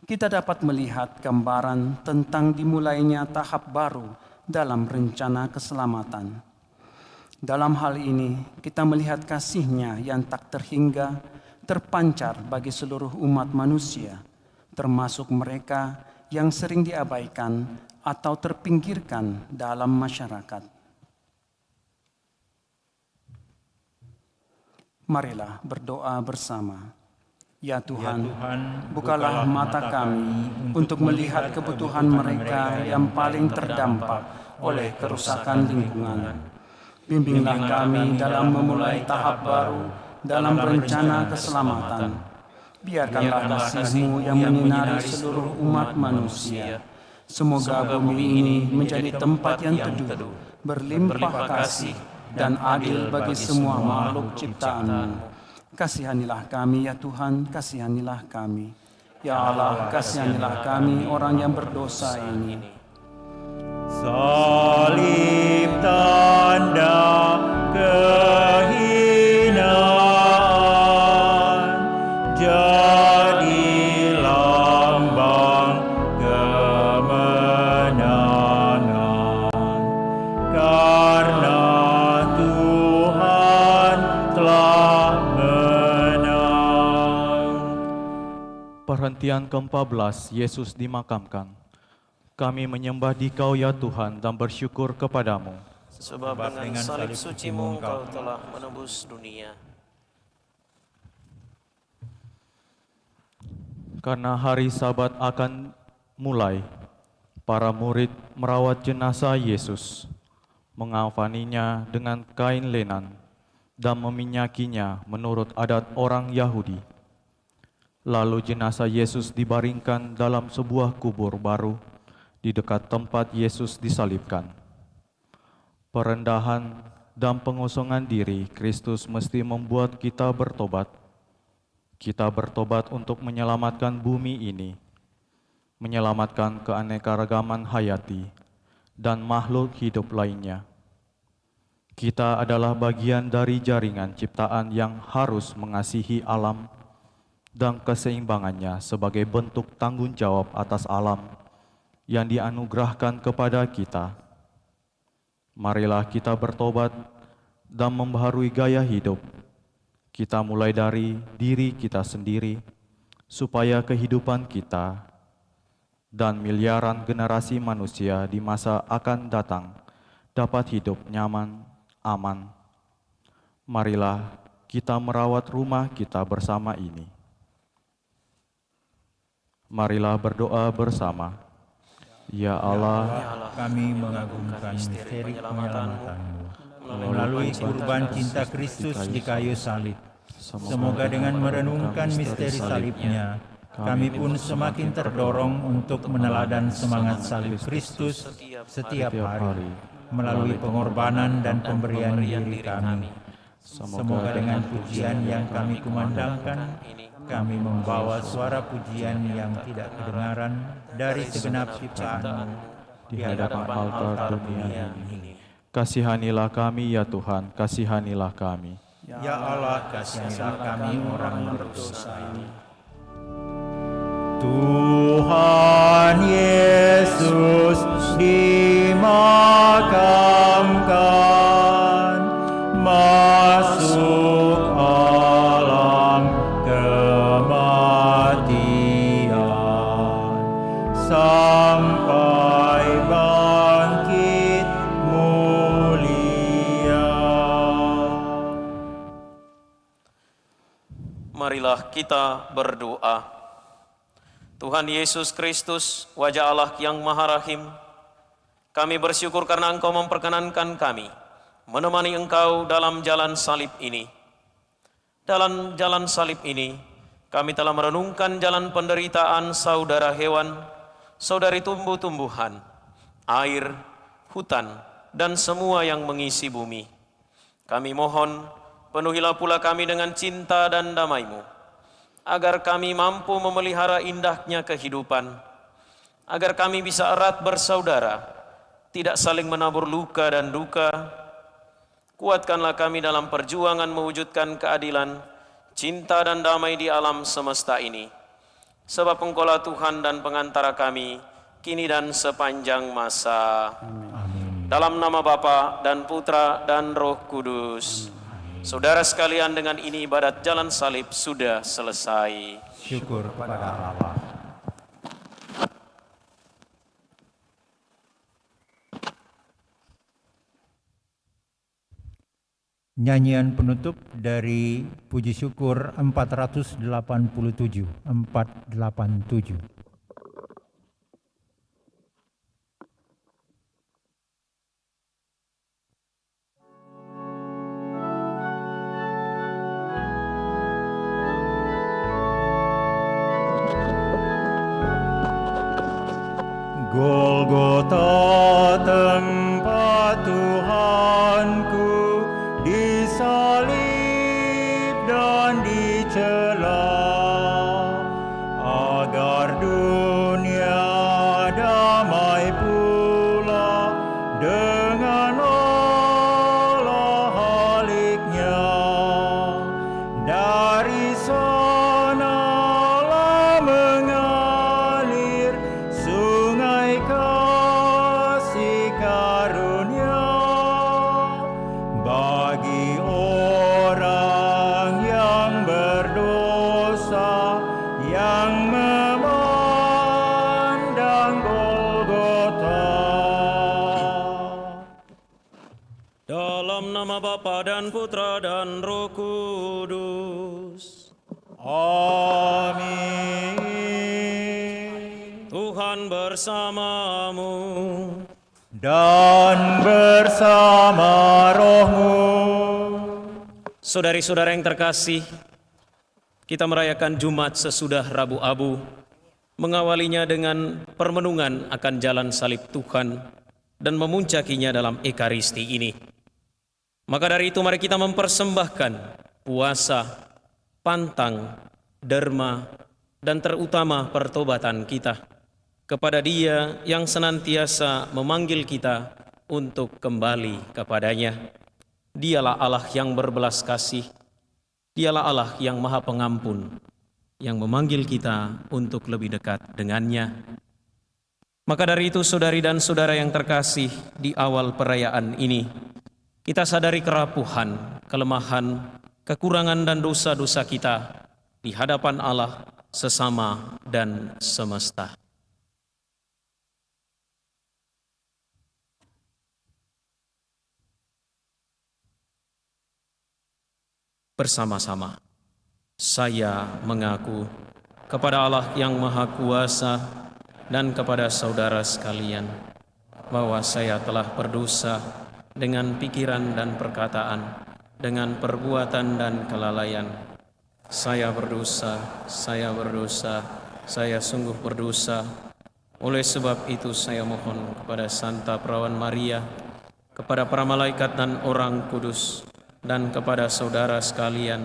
kita dapat melihat gambaran tentang dimulainya tahap baru dalam rencana keselamatan. Dalam hal ini, kita melihat kasih-Nya yang tak terhingga terpancar bagi seluruh umat manusia, termasuk mereka yang sering diabaikan atau terpinggirkan dalam masyarakat. Marilah berdoa bersama. Ya Tuhan, bukalah mata kami untuk melihat kebutuhan mereka yang paling terdampak oleh kerusakan lingkungan. Bimbinglah kami dalam memulai tahap baru dalam rencana keselamatan. Biarkanlah kasih-Mu yang menyinari seluruh umat manusia. Semoga bumi ini menjadi tempat yang teduh, berlimpah kasih, dan adil bagi semua makhluk ciptaan-Mu. Kasihanilah kami ya Tuhan, kasihanilah kami. Ya Allah, kasihanilah kami orang yang berdosa ini. Salib tanda kehinaan, jadi lambang kemenangan. Karena Tuhan telah menang. Perhentian ke-14, Yesus dimakamkan. Kami menyembah Dikau ya Tuhan dan bersyukur kepadamu. Sebab dengan salib suci-Mu Engkau telah menebus dunia. Karena hari Sabat akan mulai, para murid merawat jenazah Yesus, mengafaninya dengan kain lenan dan meminyakinya menurut adat orang Yahudi. Lalu jenazah Yesus dibaringkan dalam sebuah kubur baru di dekat tempat Yesus disalibkan. Perendahan dan pengosongan diri Kristus mesti membuat kita bertobat. Kita bertobat untuk menyelamatkan bumi ini, menyelamatkan keanekaragaman hayati dan makhluk hidup lainnya. Kita adalah bagian dari jaringan ciptaan yang harus mengasihi alam dan keseimbangannya sebagai bentuk tanggung jawab atas alam yang dianugerahkan kepada kita. Marilah kita bertobat dan membaharui gaya hidup. Kita mulai dari diri kita sendiri, supaya kehidupan kita dan miliaran generasi manusia di masa akan datang dapat hidup nyaman, aman. Marilah kita merawat rumah kita bersama ini. Marilah berdoa bersama. Ya Allah, kami mengagungkan misteri penyelamatanmu melalui kurban cinta Kristus di kayu salib. Semoga dengan merenungkan misteri salibnya, kami pun semakin terdorong untuk meneladan semangat salib Kristus setiap hari melalui pengorbanan dan pemberian diri kami. Semoga dengan pujian yang kami kumandangkan, kami membawa suara pujian yang tidak kedengaran dari segenap ciptaan di hadapan altar dunia ini. Kasihanilah kami ya Tuhan, kasihanilah kami. Ya Allah, kasihanilah kami orang berdosa ini. Tuhan Yesus dimakamkan, masuk alam kematian, sampai bangkit mulia. Marilah kita berdoa. Tuhan Yesus Kristus, wajah Allah yang Maha Rahim, kami bersyukur karena Engkau memperkenankan kami menemani Engkau dalam jalan salib ini. Dalam jalan salib ini, kami telah merenungkan jalan penderitaan saudara hewan, saudari tumbuh-tumbuhan, air, hutan, dan semua yang mengisi bumi. Kami mohon, penuhilah pula kami dengan cinta dan damai-Mu, agar kami mampu memelihara indahnya kehidupan, agar kami bisa erat bersaudara, tidak saling menabur luka dan duka. Kuatkanlah kami dalam perjuangan mewujudkan keadilan, cinta dan damai di alam semesta ini. Sebab Engkaulah Tuhan dan pengantara kami, kini dan sepanjang masa. Amin. Dalam nama Bapa dan Putra dan Roh Kudus. Saudara sekalian, dengan ini ibadat jalan salib sudah selesai. Syukur kepada Allah. Nyanyian penutup dari Puji Syukur 487. Golgota tempat Tuhanku disalib dan dicela, agar dunia damai pula dengan olah haliknya. Dari sanalah mengalir sungai kasih karunia bagi orang yang berdosa yang memandang Golgota. Dalam nama Bapa dan Putra dan Roh Kudus. Amin. Tuhan bersamamu. Dan bersama rohmu. Saudari-saudara yang terkasih, kita merayakan Jumat sesudah Rabu Abu, mengawalinya dengan permenungan akan jalan salib Tuhan dan memuncakinya dalam Ekaristi ini. Maka dari itu mari kita mempersembahkan puasa, pantang, derma, dan terutama pertobatan kita kepada Dia yang senantiasa memanggil kita untuk kembali kepadanya. Dialah Allah yang berbelas kasih, Dialah Allah yang Maha Pengampun, yang memanggil kita untuk lebih dekat dengannya. Maka dari itu saudari dan saudara yang terkasih, di awal perayaan ini, kita sadari kerapuhan, kelemahan, kekurangan dan dosa-dosa kita di hadapan Allah, sesama, dan semesta. Bersama-sama, saya mengaku kepada Allah yang Maha Kuasa dan kepada saudara sekalian bahwa saya telah berdosa dengan pikiran dan perkataan, dengan perbuatan dan kelalaian. Saya berdosa, saya sungguh berdosa. Oleh sebab itu saya mohon kepada Santa Perawan Maria, kepada para malaikat dan orang kudus, dan kepada saudara sekalian,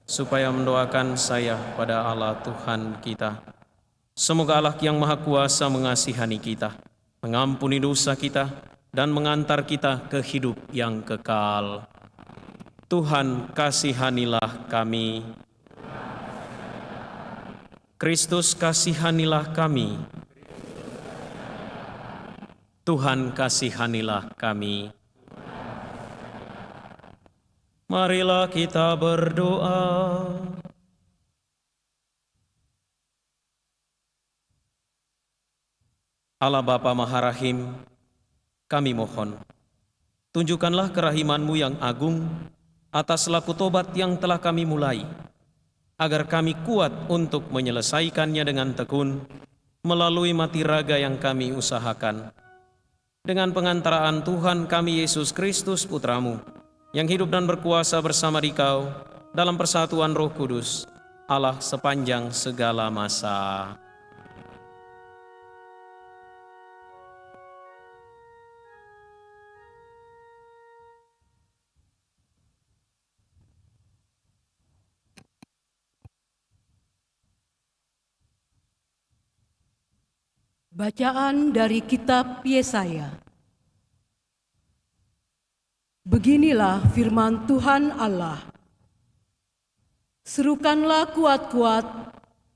supaya mendoakan saya pada Allah Tuhan kita. Semoga Allah yang Maha Kuasa mengasihani kita, mengampuni dosa kita, dan mengantar kita ke hidup yang kekal. Tuhan, kasihanilah kami. Kristus, kasihanilah kami. Tuhan, kasihanilah kami. Marilah kita berdoa. Allah Bapa Maha Rahim, kami mohon, tunjukkanlah kerahiman-Mu yang agung atas laku tobat yang telah kami mulai, agar kami kuat untuk menyelesaikannya dengan tekun melalui mati raga yang kami usahakan. Dengan pengantaraan Tuhan kami Yesus Kristus Putra-Mu, yang hidup dan berkuasa bersama Dikau dalam persatuan Roh Kudus, Allah sepanjang segala masa. Bacaan dari Kitab Yesaya. Beginilah firman Tuhan Allah. Serukanlah kuat-kuat,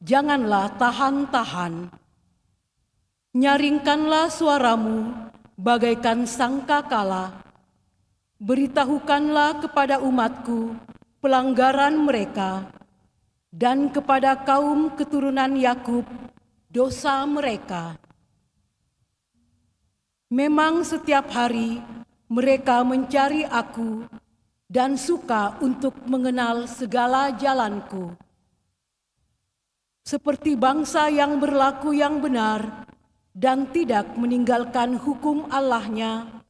janganlah tahan-tahan. Nyaringkanlah suaramu bagaikan sangkakala. Beritahukanlah kepada umatku pelanggaran mereka, dan kepada kaum keturunan Yakub dosa mereka. Memang setiap hari mereka mencari aku dan suka untuk mengenal segala jalanku. Seperti bangsa yang berlaku yang benar dan tidak meninggalkan hukum Allahnya,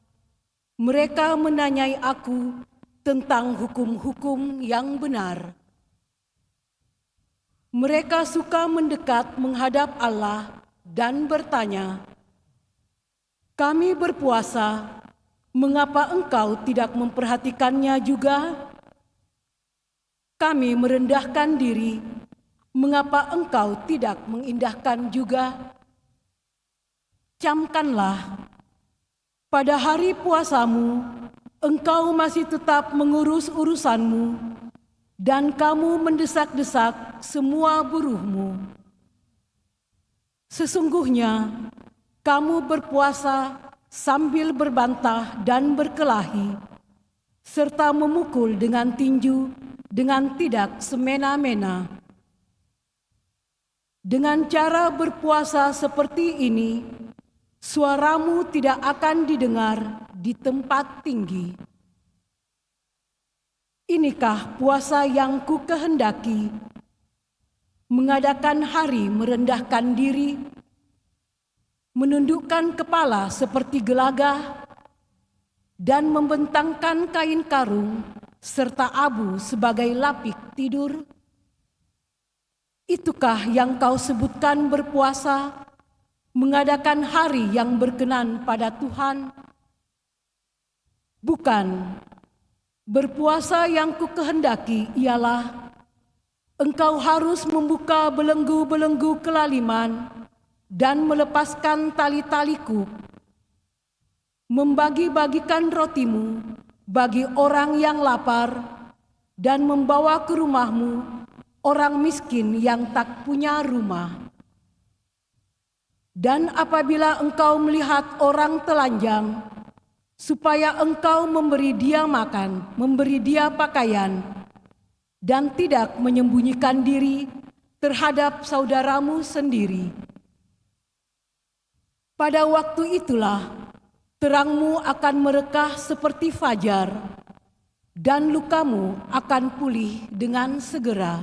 mereka menanyai aku tentang hukum-hukum yang benar. Mereka suka mendekat menghadap Allah dan bertanya, Kami berpuasa, mengapa engkau tidak memperhatikannya juga? Kami merendahkan diri, mengapa engkau tidak mengindahkan juga? Camkanlah, pada hari puasamu, engkau masih tetap mengurus urusanmu, dan kamu mendesak-desak semua buruhmu. Sesungguhnya, kamu berpuasa sambil berbantah dan berkelahi, serta memukul dengan tinju dengan tidak semena-mena. Dengan cara berpuasa seperti ini, suaramu tidak akan didengar di tempat tinggi. Inikah puasa yang ku kehendaki, mengadakan hari merendahkan diri, menundukkan kepala seperti gelagah, dan membentangkan kain karung serta abu sebagai lapik tidur? Itukah yang kau sebutkan berpuasa, mengadakan hari yang berkenan pada Tuhan? Bukan, berpuasa yang ku kehendaki ialah engkau harus membuka belenggu-belenggu kelaliman dan melepaskan tali-taliku, membagi-bagikan rotimu bagi orang yang lapar, dan membawa ke rumahmu orang miskin yang tak punya rumah. Dan apabila engkau melihat orang telanjang, supaya engkau memberi dia makan, memberi dia pakaian, dan tidak menyembunyikan diri terhadap saudaramu sendiri. Pada waktu itulah terangmu akan merekah seperti fajar, dan lukamu akan pulih dengan segera.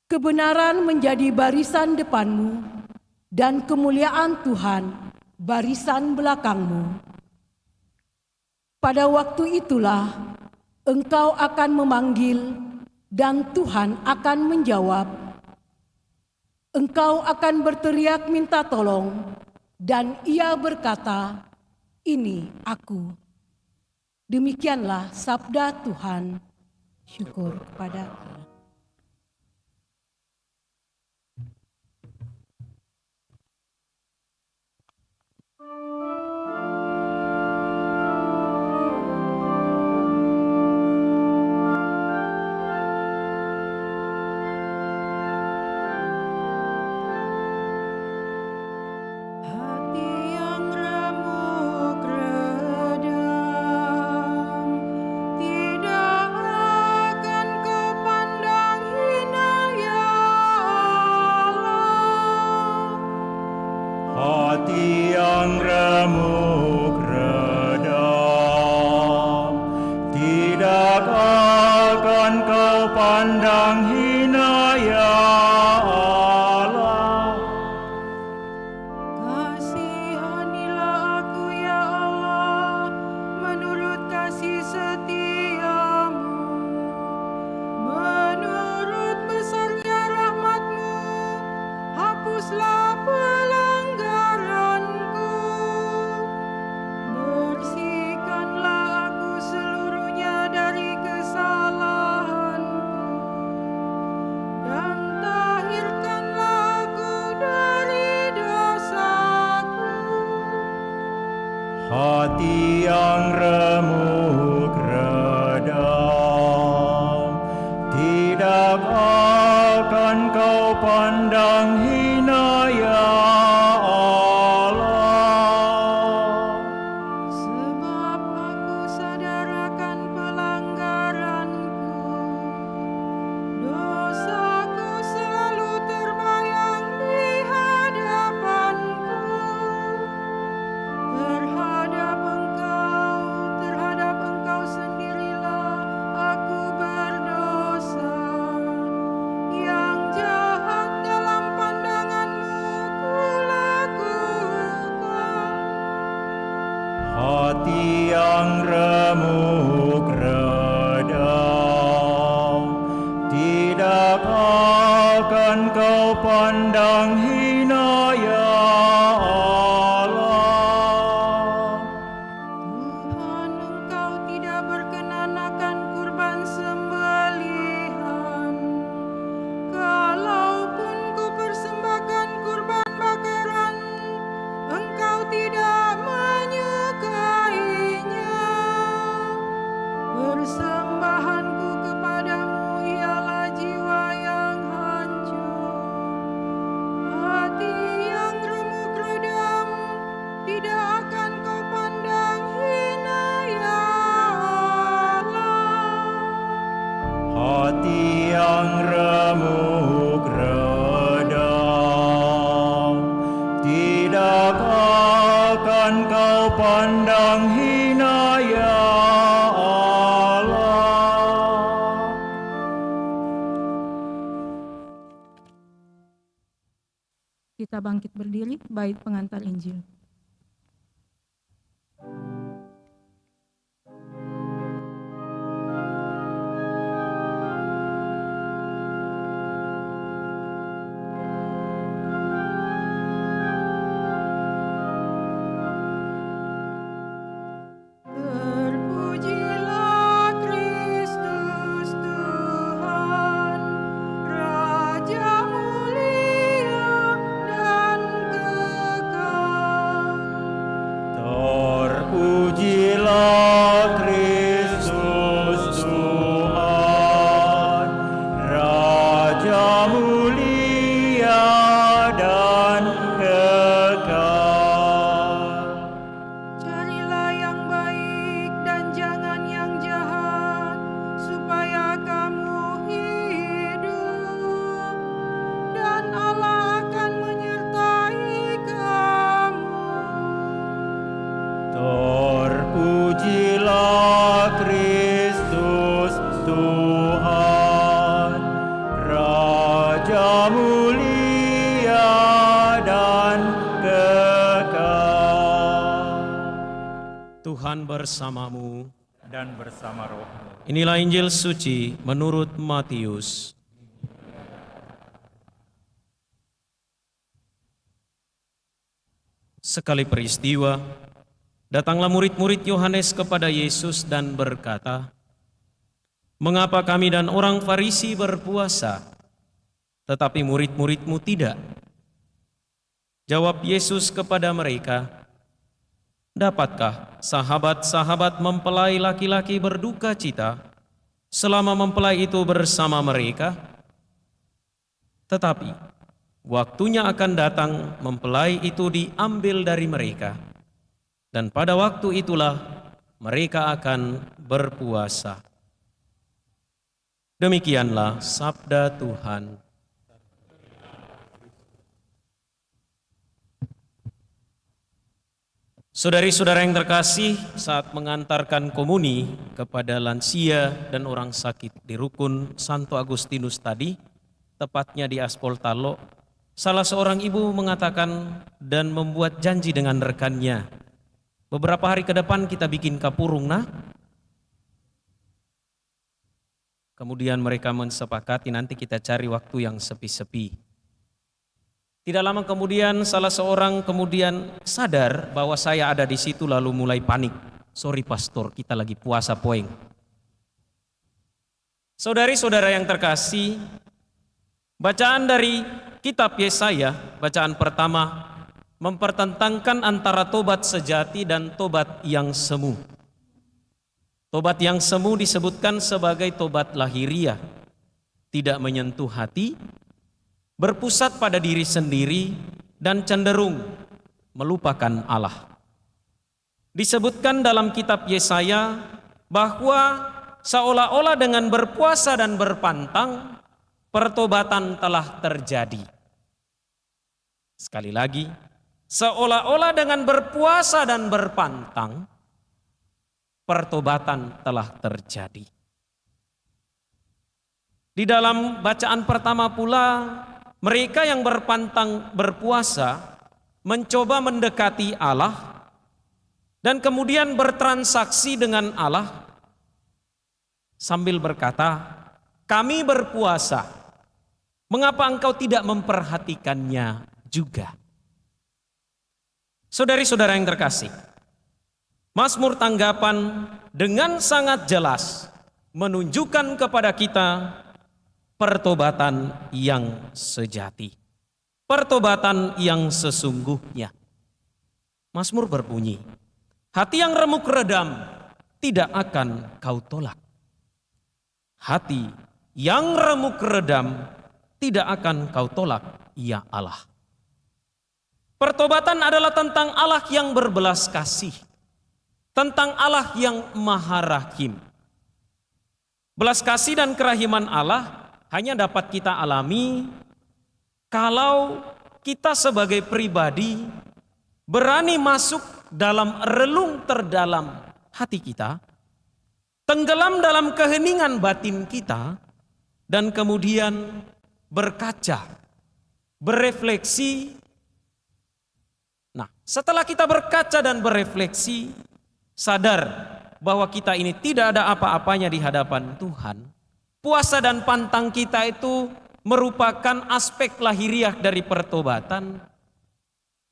Kebenaran menjadi barisan depanmu, dan kemuliaan Tuhan barisan belakangmu. Pada waktu itulah engkau akan memanggil, dan Tuhan akan menjawab. Engkau akan berteriak minta tolong, dan Ia berkata, "Ini aku." Demikianlah sabda Tuhan. Syukur kepada Allah. Hati yang remuk redam, tidak akan kau pandang hina ya Allah. Kasihanilah aku ya Allah, menurut kasih setiamu, menurut besarnya rahmat-Mu, hapuslah pelanggaranku, bersihkanlah aku seluruhnya dari kesalahanku, dan tahirkanlah aku dari dosaku. Hati yang remuk redam, tidak akan kau pandang hina ya Allah. Sebab aku sadar akan pelanggaranku, dosaku selalu terbayang di hadapanku. Terhadap engkau berdiri, bait pengantar Injil. Terpujilah Kristus Tuhan, Raja mulia dan kekal. Terpujilah Kristus Tuhan, Raja mulia dan kekal. Carilah yang baik dan jangan yang jahat, supaya kamu hidup, dan Allah akan menyertai kamu. Terpujilah Kristus Tuhan, Raja mulia dan kekal. Tuhan bersamamu. Dan bersama rohmu. Inilah Injil suci menurut Matius. Sekali peristiwa, datanglah murid-murid Yohanes kepada Yesus dan berkata, "Mengapa kami dan orang Farisi berpuasa, tetapi murid-muridmu tidak?" Jawab Yesus kepada mereka, "Dapatkah sahabat-sahabat mempelai laki-laki berduka cita selama mempelai itu bersama mereka? Tetapi waktunya akan datang mempelai itu diambil dari mereka, dan pada waktu itulah mereka akan berpuasa." Demikianlah sabda Tuhan. Saudari-saudara yang terkasih, saat mengantarkan komuni kepada lansia dan orang sakit di rukun Santo Agustinus tadi, tepatnya di Aspol Talo, salah seorang ibu mengatakan dan membuat janji dengan rekannya, "Beberapa hari ke depan kita bikin kapurung, nah." Kemudian mereka mensepakati nanti kita cari waktu yang sepi-sepi. Tidak lama kemudian salah seorang kemudian sadar bahwa saya ada di situ lalu mulai panik. "Sorry pastor, kita lagi puasa poeng." Saudari-saudara yang terkasih, bacaan dari kitab Yesaya, bacaan pertama, mempertentangkan antara tobat sejati dan tobat yang semu. Tobat yang semu disebutkan sebagai tobat lahiriah, tidak menyentuh hati, berpusat pada diri sendiri, dan cenderung melupakan Allah. Disebutkan dalam kitab Yesaya bahwa seolah-olah dengan berpuasa dan berpantang, pertobatan telah terjadi. Sekali lagi, seolah-olah dengan berpuasa dan berpantang, pertobatan telah terjadi. Di dalam bacaan pertama pula, mereka yang berpantang berpuasa mencoba mendekati Allah dan kemudian bertransaksi dengan Allah sambil berkata, "Kami berpuasa, mengapa engkau tidak memperhatikannya juga?" Saudari-saudara yang terkasih, Mazmur tanggapan dengan sangat jelas menunjukkan kepada kita pertobatan yang sejati, pertobatan yang sesungguhnya. Mazmur berbunyi, "Hati yang remuk redam tidak akan kau tolak." Hati yang remuk redam tidak akan kau tolak, ya Allah. Pertobatan adalah tentang Allah yang berbelas kasih, tentang Allah yang maha rahim. Belas kasih dan kerahiman Allah hanya dapat kita alami kalau kita sebagai pribadi berani masuk dalam relung terdalam hati kita, tenggelam dalam keheningan batin kita, dan kemudian berkaca, berefleksi, Nah, setelah kita berkaca dan berefleksi, sadar bahwa kita ini tidak ada apa-apanya di hadapan Tuhan, puasa dan pantang kita itu merupakan aspek lahiriah dari pertobatan,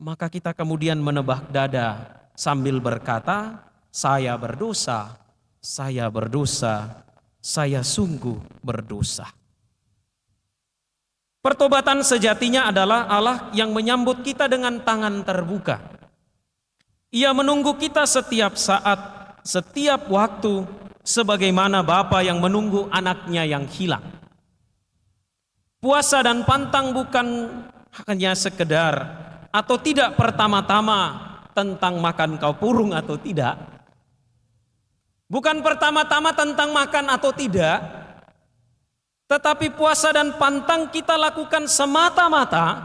maka kita kemudian menebak dada sambil berkata, saya berdosa, saya berdosa, saya sungguh berdosa. Pertobatan sejatinya adalah Allah yang menyambut kita dengan tangan terbuka. Ia menunggu kita setiap saat, setiap waktu, sebagaimana bapa yang menunggu anaknya yang hilang. Puasa dan pantang bukan hanya sekedar atau tidak pertama-tama tentang makan kau purung atau tidak. Bukan pertama-tama tentang makan atau tidak, tetapi puasa dan pantang kita lakukan semata-mata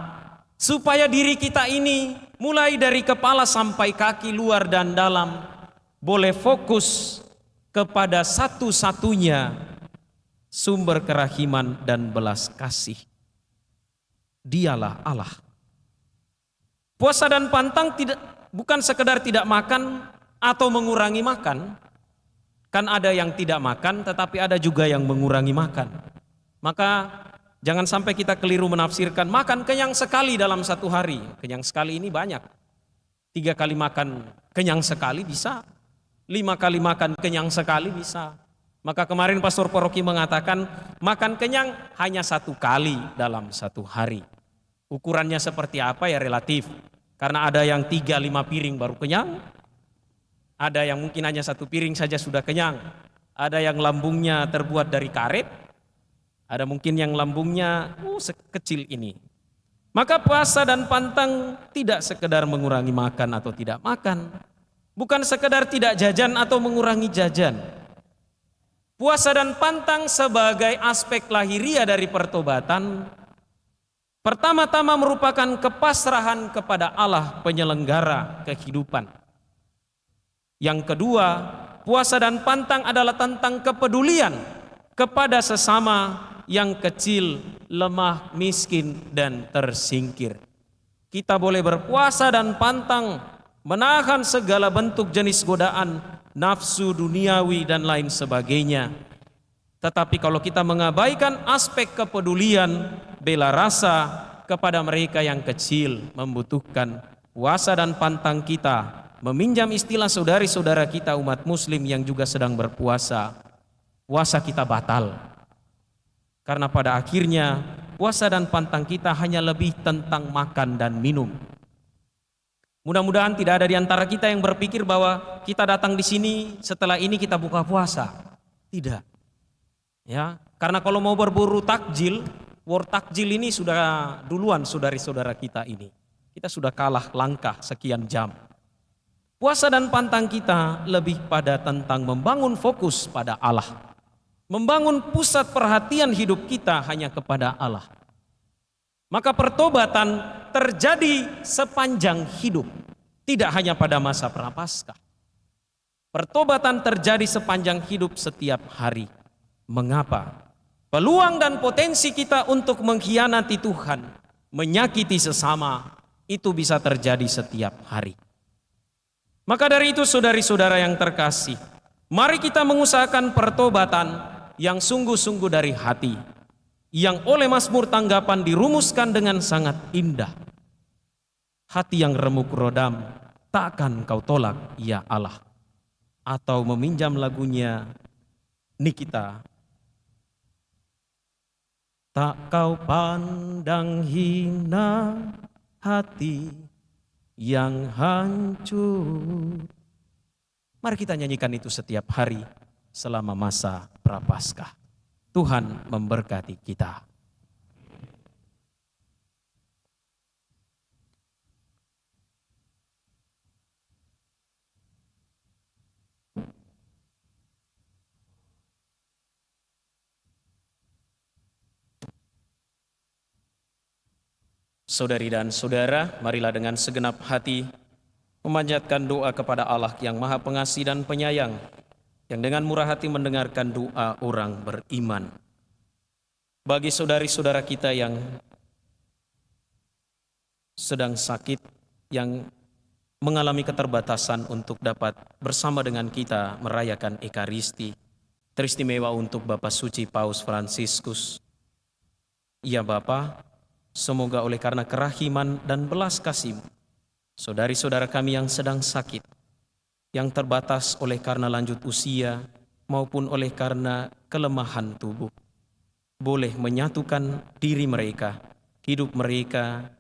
supaya diri kita ini mulai dari kepala sampai kaki, luar dan dalam, boleh fokus kepada satu-satunya sumber kerahiman dan belas kasih. Dialah Allah. Puasa dan pantang bukan sekedar tidak makan atau mengurangi makan. Kan ada yang tidak makan tetapi ada juga yang mengurangi makan. Maka jangan sampai kita keliru menafsirkan makan kenyang sekali dalam satu hari. Kenyang sekali ini banyak. 3 kali makan kenyang sekali bisa. 5 kali makan kenyang sekali bisa. Maka kemarin Pastor Paroki mengatakan makan kenyang hanya 1 kali dalam satu hari. Ukurannya seperti apa ya relatif. Karena ada yang 3-5 piring baru kenyang. Ada yang mungkin hanya 1 piring saja sudah kenyang. Ada yang lambungnya terbuat dari karet. Ada mungkin yang lambungnya sekecil ini. Maka puasa dan pantang tidak sekedar mengurangi makan atau tidak makan. Bukan sekedar tidak jajan atau mengurangi jajan. Puasa dan pantang sebagai aspek lahiriah dari pertobatan, pertama-tama merupakan kepasrahan kepada Allah penyelenggara kehidupan. Yang kedua, puasa dan pantang adalah tentang kepedulian kepada sesama yang kecil, lemah, miskin, dan tersingkir. Kita boleh berpuasa dan pantang, menahan segala bentuk jenis godaan, nafsu duniawi, dan lain sebagainya. Tetapi kalau kita mengabaikan aspek kepedulian, bela rasa kepada mereka yang kecil, membutuhkan, puasa dan pantang kita, meminjam istilah saudari-saudara kita umat muslim yang juga sedang berpuasa, puasa kita batal. Karena pada akhirnya puasa dan pantang kita hanya lebih tentang makan dan minum. Mudah-mudahan tidak ada di antara kita yang berpikir bahwa kita datang di sini setelah ini kita buka puasa. Tidak. Ya, karena kalau mau berburu takjil, war takjil ini sudah duluan saudari-saudara kita ini. Kita sudah kalah langkah sekian jam. Puasa dan pantang kita lebih pada tentang membangun fokus pada Allah. Membangun pusat perhatian hidup kita hanya kepada Allah. Maka pertobatan terjadi sepanjang hidup, tidak hanya pada masa Prapaskah. Pertobatan terjadi sepanjang hidup setiap hari. Mengapa? Peluang dan potensi kita untuk mengkhianati Tuhan, menyakiti sesama, itu bisa terjadi setiap hari. Maka dari itu saudari-saudara yang terkasih, mari kita mengusahakan pertobatan yang sungguh-sungguh dari hati, yang oleh Mazmur tanggapan dirumuskan dengan sangat indah. Hati yang remuk rodam, takkan kau tolak ya Allah. Atau meminjam lagunya Nikita, tak kau pandang hina hati yang hancur. Mari kita nyanyikan itu setiap hari selama masa Prapaskah. Tuhan memberkati kita. Saudari dan saudara, marilah dengan segenap hati memanjatkan doa kepada Allah yang Maha Pengasih dan Penyayang, yang dengan murah hati mendengarkan doa orang beriman. Bagi saudari-saudara kita yang sedang sakit, yang mengalami keterbatasan untuk dapat bersama dengan kita merayakan Ekaristi. Teristimewa untuk Bapak Suci Paus Fransiskus. Ya Bapa, semoga oleh karena kerahiman dan belas kasih-Mu, saudari-saudara kami yang sedang sakit, yang terbatas oleh karena lanjut usia maupun oleh karena kelemahan tubuh, boleh menyatukan diri mereka, hidup mereka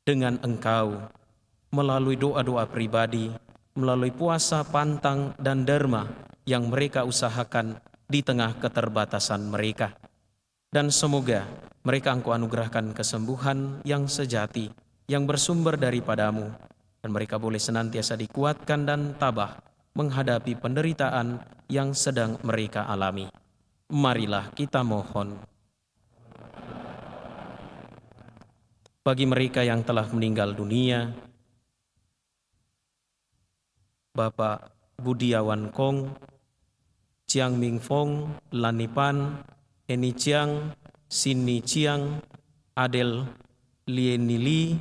dengan Engkau melalui doa-doa pribadi, melalui puasa, pantang, dan derma yang mereka usahakan di tengah keterbatasan mereka. Dan semoga mereka Engkau anugerahkan kesembuhan yang sejati, yang bersumber daripada-Mu, dan mereka boleh senantiasa dikuatkan dan tabah menghadapi penderitaan yang sedang mereka alami. Marilah kita mohon. Bagi mereka yang telah meninggal dunia, Bapak Budiawan Kong, Chiang Ming Fong, Lanipan, Eni Chiang, Sini Chiang, Adel Lienili,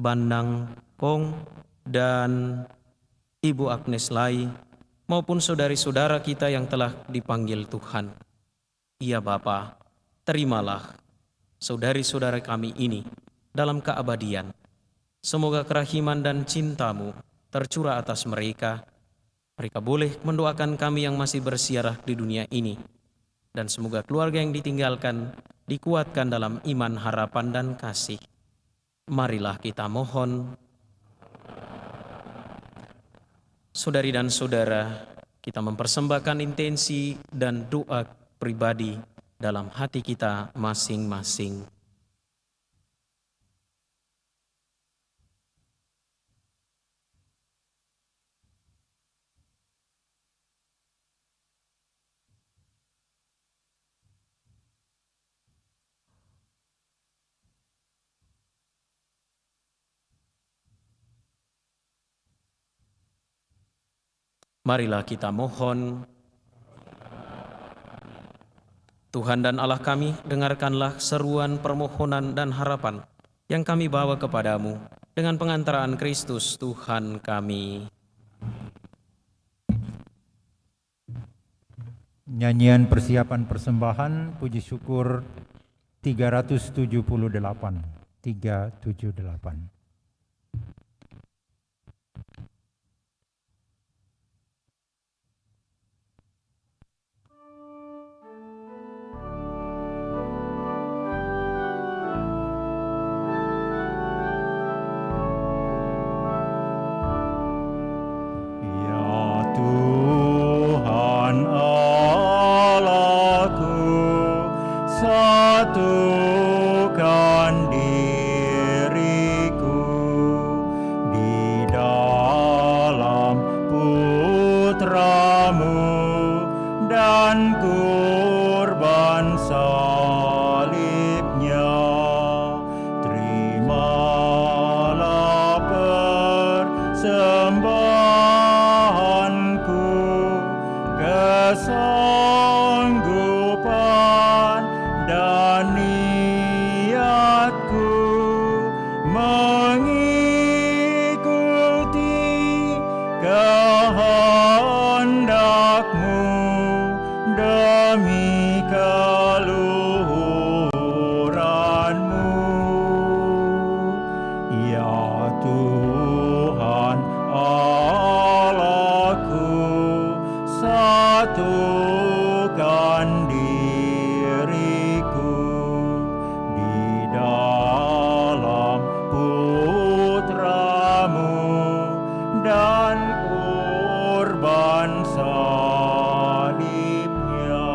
Bandang Kong, dan Ibu Agnes Lai, maupun saudari-saudara kita yang telah dipanggil Tuhan. Ya Bapa, terimalah saudari-saudara kami ini dalam keabadian. Semoga kerahiman dan cinta-Mu tercurah atas mereka. Mereka boleh mendoakan kami yang masih bersiarah di dunia ini. Dan semoga keluarga yang ditinggalkan dikuatkan dalam iman, harapan, dan kasih. Marilah kita mohon. Saudari dan saudara, kita mempersembahkan intensi dan doa pribadi dalam hati kita masing-masing. Marilah kita mohon. Tuhan dan Allah kami, dengarkanlah seruan permohonan dan harapan yang kami bawa kepadamu dengan pengantaraan Kristus Tuhan kami. Nyanyian persiapan persembahan puji syukur 378. 378. Satukan diriku di dalam Putra-Mu dan kurban salibnya. Terimalah persembahanku, kesanggupan dan niatku mengikuti kehendak-Mu demi keluhuran-Mu. Ya Tuhan Allahku, satukan diriku di dalam Putra-Mu dan kurban salibnya.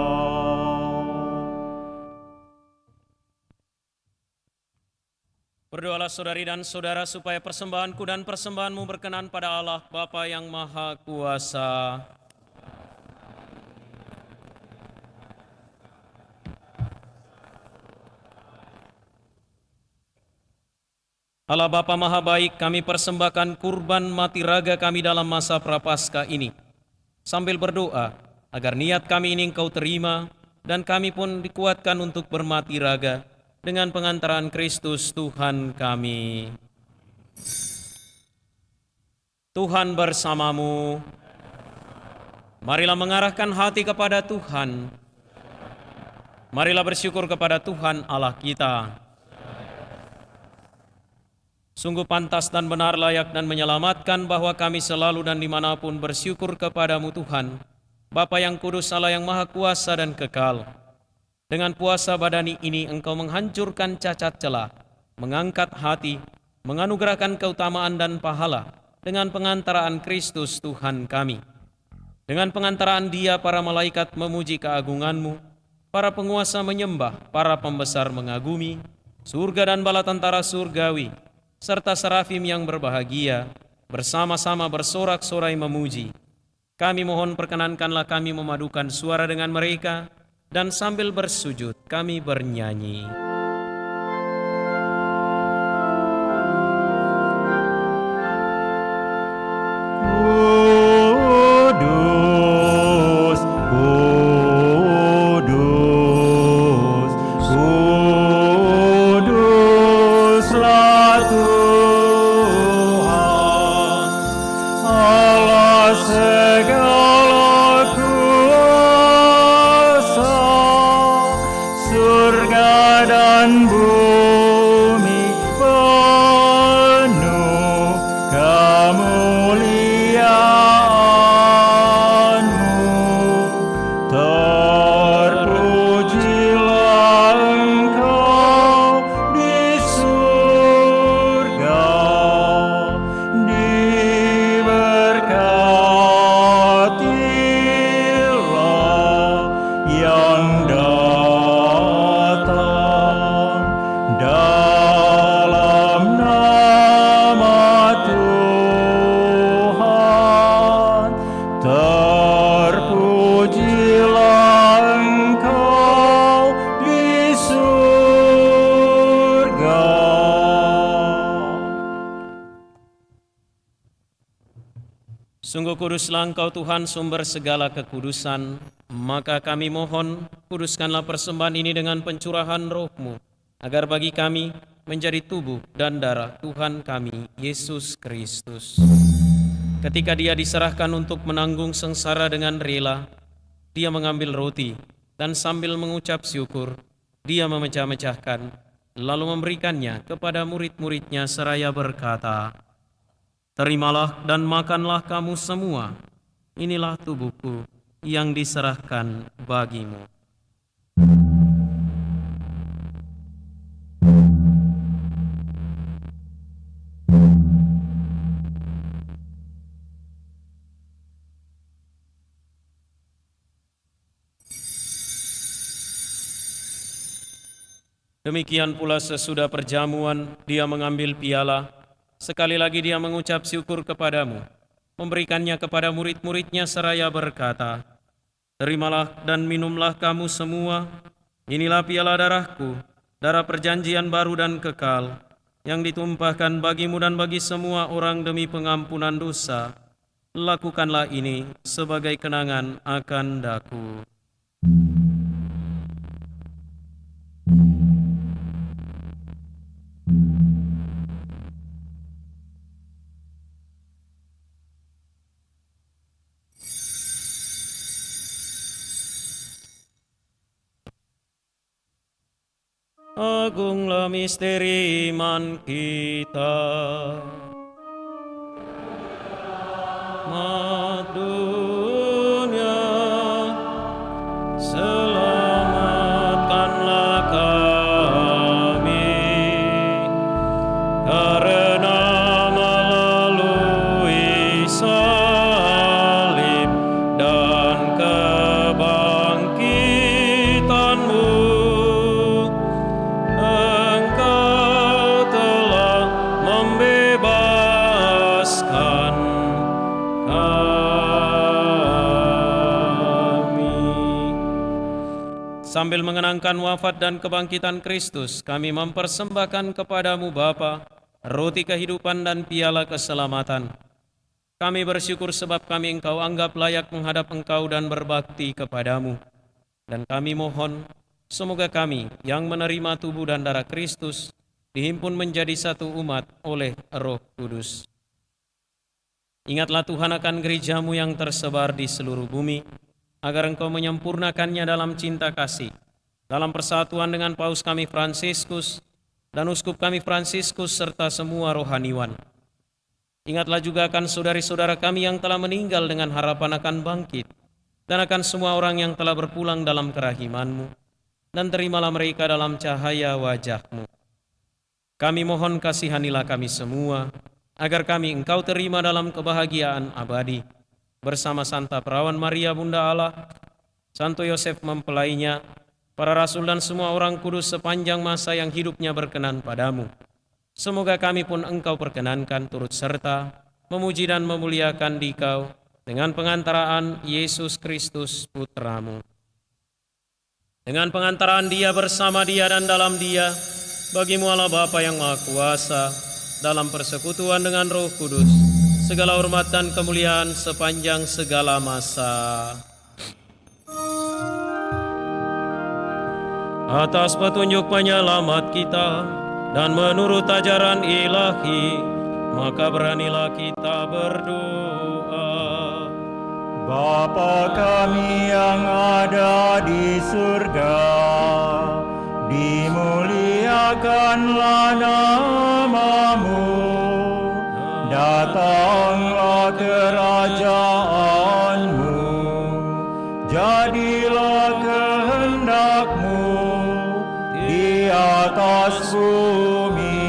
Berdoalah saudari dan saudara supaya persembahanku dan persembahanmu berkenan pada Allah Bapa yang Maha Kuasa. Allah Bapa Maha Baik, kami persembahkan kurban mati raga kami dalam masa Prapaskah ini, sambil berdoa agar niat kami ini Engkau terima dan kami pun dikuatkan untuk bermati raga dengan pengantaran Kristus Tuhan kami. Tuhan bersamamu. Marilah mengarahkan hati kepada Tuhan. Marilah bersyukur kepada Tuhan Allah kita. Sungguh pantas dan benar, layak dan menyelamatkan bahwa kami selalu dan dimanapun bersyukur kepadamu Tuhan, Bapa yang kudus, Allah yang maha kuasa dan kekal. Dengan puasa badani ini Engkau menghancurkan cacat celah, mengangkat hati, menganugerahkan keutamaan dan pahala dengan pengantaraan Kristus Tuhan kami. Dengan pengantaraan Dia para malaikat memuji keagungan-Mu, para penguasa menyembah, para pembesar mengagumi, surga dan bala tentara surgawi, serta serafim yang berbahagia, bersama-sama bersorak-sorai memuji. Kami mohon perkenankanlah kami memadukan suara dengan mereka, dan sambil bersujud kami bernyanyi. Kudus, kudus, kuduslah Tuhan, Allah segala kuasa, surga dan bumi penuh kemuliaan-Mu. Terpujilah Engkau di surga, diberkatilah yang datang dalam nama Tuhan. Terpujilah Engkau di surga. Sungguh kuduslah Engkau Tuhan, sumber segala kekudusan. Maka kami mohon, kuduskanlah persembahan ini dengan pencurahan Roh-Mu, agar bagi kami menjadi tubuh dan darah Tuhan kami, Yesus Kristus. Ketika Dia diserahkan untuk menanggung sengsara dengan rela, Dia mengambil roti, dan sambil mengucap syukur, Dia memecah-mecahkan, lalu memberikannya kepada murid-muridnya seraya berkata, "Terimalah dan makanlah kamu semua, inilah tubuhku yang diserahkan bagimu." Demikian pula sesudah perjamuan, Dia mengambil piala. Sekali lagi Dia mengucap syukur kepadamu, memberikannya kepada murid-muridnya seraya berkata, "Terimalah dan minumlah kamu semua, inilah piala darahku, darah perjanjian baru dan kekal, yang ditumpahkan bagimu dan bagi semua orang demi pengampunan dosa. Lakukanlah ini sebagai kenangan akan daku." Agunglah misteri iman kita. Mat dunia, selamatkanlah kami, karena melalui salib dan kebangkitan-Mu, Engkau telah membebaskan kami. Sambil mengenangkan wafat dan kebangkitan Kristus, kami mempersembahkan kepadamu Bapa, roti kehidupan dan piala keselamatan. Kami bersyukur sebab kami Engkau anggap layak menghadap Engkau dan berbakti kepadamu. Dan kami mohon, semoga kami yang menerima tubuh dan darah Kristus dihimpun menjadi satu umat oleh Roh Kudus. Ingatlah Tuhan akan gereja-Mu yang tersebar di seluruh bumi, agar Engkau menyempurnakannya dalam cinta kasih, dalam persatuan dengan Paus kami Fransiskus dan Uskup kami Fransiskus serta semua rohaniwan. Ingatlah juga akan saudari-saudara kami yang telah meninggal dengan harapan akan bangkit, dan akan semua orang yang telah berpulang dalam kerahiman-Mu, dan terimalah mereka dalam cahaya wajah-Mu. Kami mohon kasihanilah kami semua, agar kami Engkau terima dalam kebahagiaan abadi, bersama Santa Perawan Maria Bunda Allah, Santo Yosef mempelainya, para rasul dan semua orang kudus sepanjang masa yang hidupnya berkenan padamu. Semoga kami pun Engkau perkenankan turut serta, memuji dan memuliakan Dikau, dengan pengantaraan Yesus Kristus Putra-Mu. Dengan pengantaraan Dia, bersama Dia dan dalam Dia, bagi-Mu Allah Bapa yang Maha Kuasa, dalam persekutuan dengan Roh Kudus, segala hormat dan kemuliaan sepanjang segala masa. Atas petunjuk penyelamat kita dan menurut ajaran ilahi, maka beranilah kita berdoa. Bapa kami yang ada di surga, dimuliakanlah nama-Mu, datanglah kerajaan-Mu, jadilah kehendak-Mu di atas bumi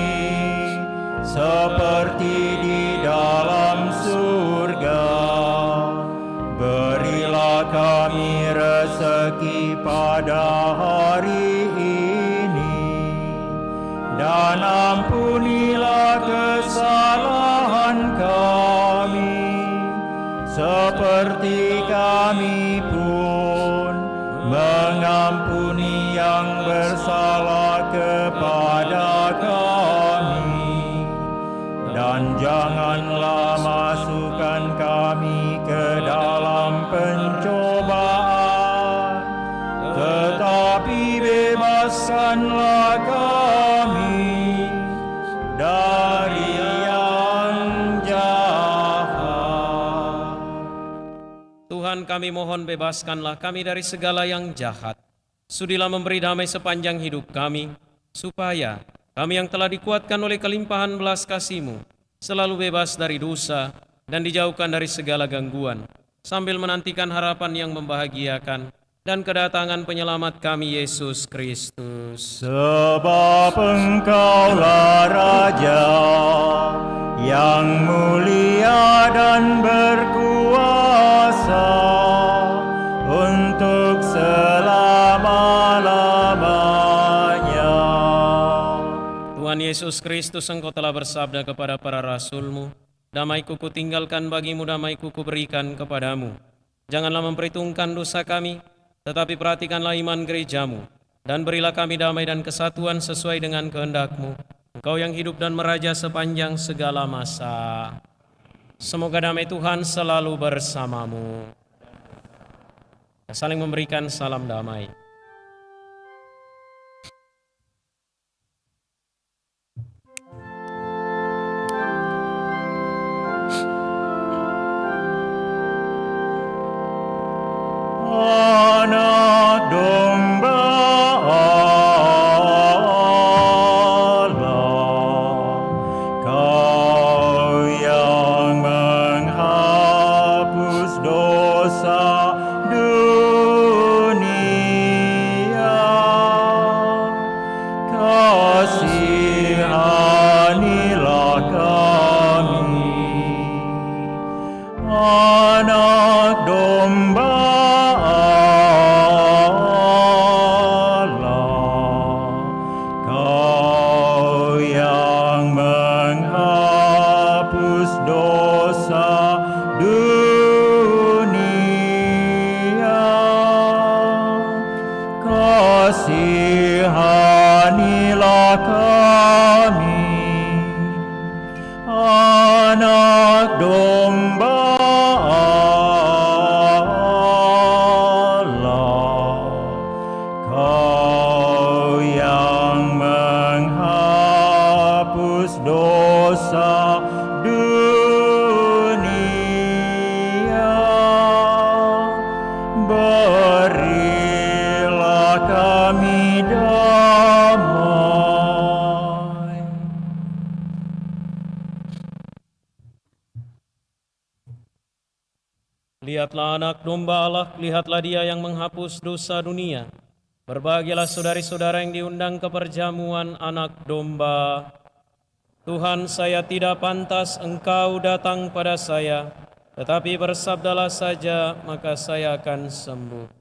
seperti di dalam surga. Berilah kami rezeki pada hari ini, dan ampunilah kesalahan kami, seperti kami pun mengampuni yang bersalah kepada kami. Dan janganlah masukkan kami ke dalam pencobaan, tetapi bebaskanlah kami dari yang jahat. Tuhan, kami mohon bebaskanlah kami dari segala yang jahat. Sudilah memberi damai sepanjang hidup kami, supaya kami yang telah dikuatkan oleh kelimpahan belas kasih-Mu selalu bebas dari dosa dan dijauhkan dari segala gangguan, sambil menantikan harapan yang membahagiakan dan kedatangan penyelamat kami Yesus Kristus. Sebab Engkaulah Raja yang mulia dan berkuasa untuk selama-lamanya. Tuhan Yesus Kristus, Engkau telah bersabda kepada para rasul-Mu, damai-Ku kutinggalkan bagimu, damai-Ku kuberikan kepadamu. Janganlah memperhitungkan dosa kami, tetapi perhatikanlah iman gereja-Mu, dan berilah kami damai dan kesatuan sesuai dengan kehendak-Mu, Engkau yang hidup dan meraja sepanjang segala masa. Semoga damai Tuhan selalu bersamamu. Saling memberikan salam damai. Anak domba Allah, Kau yang menghapus dosa dunia, kasihanilah kami. Anak domba kasihanilah kami. Anak domba Allah, Kau yang menghapus dosa dunia, Lihatlah anak domba Allah, lihatlah dia yang menghapus dosa dunia. Berbahagialah saudari-saudara yang diundang ke perjamuan anak domba. Tuhan, saya tidak pantas Engkau datang pada saya, tetapi bersabdalah saja, maka saya akan sembuh.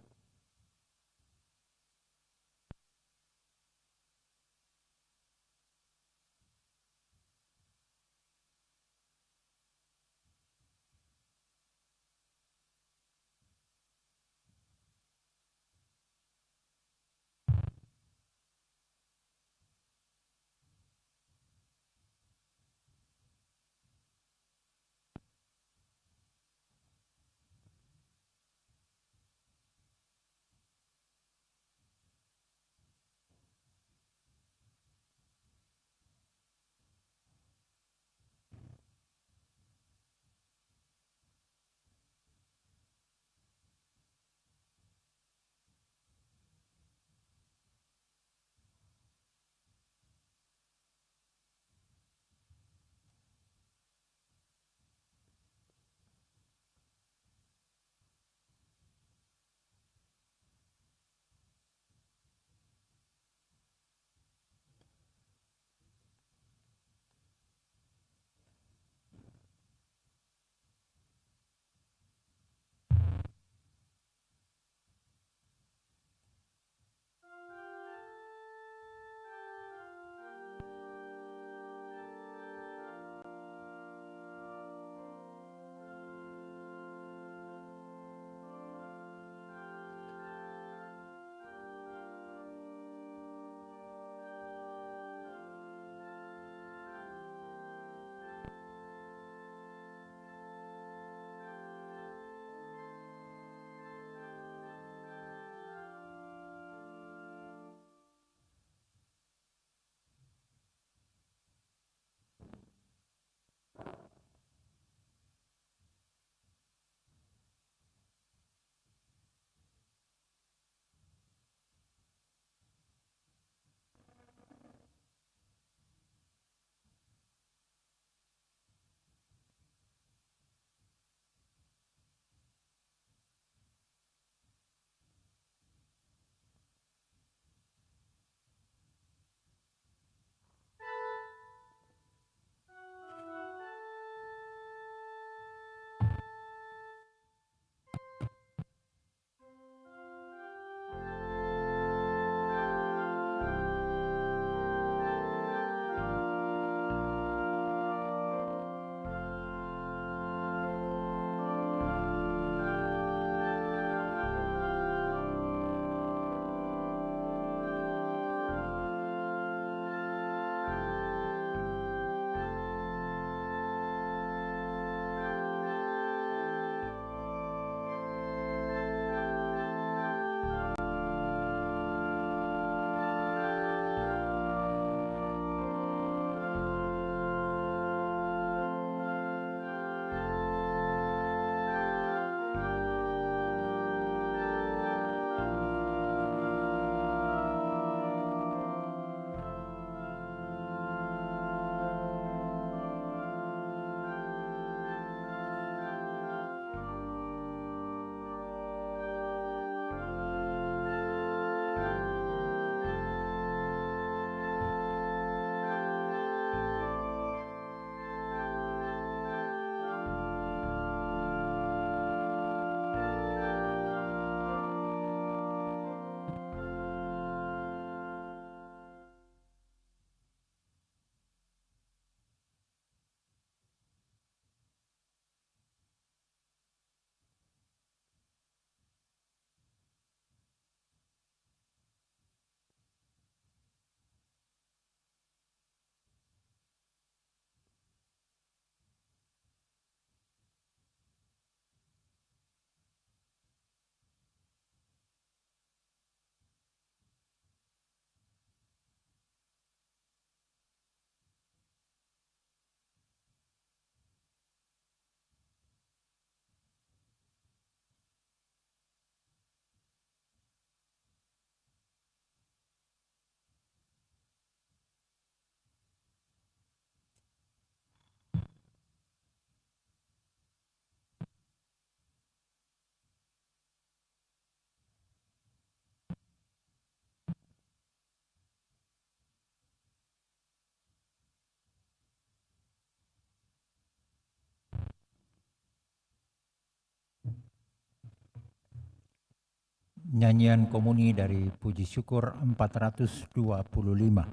Nyanyian komuni dari Puji Syukur 425. 425.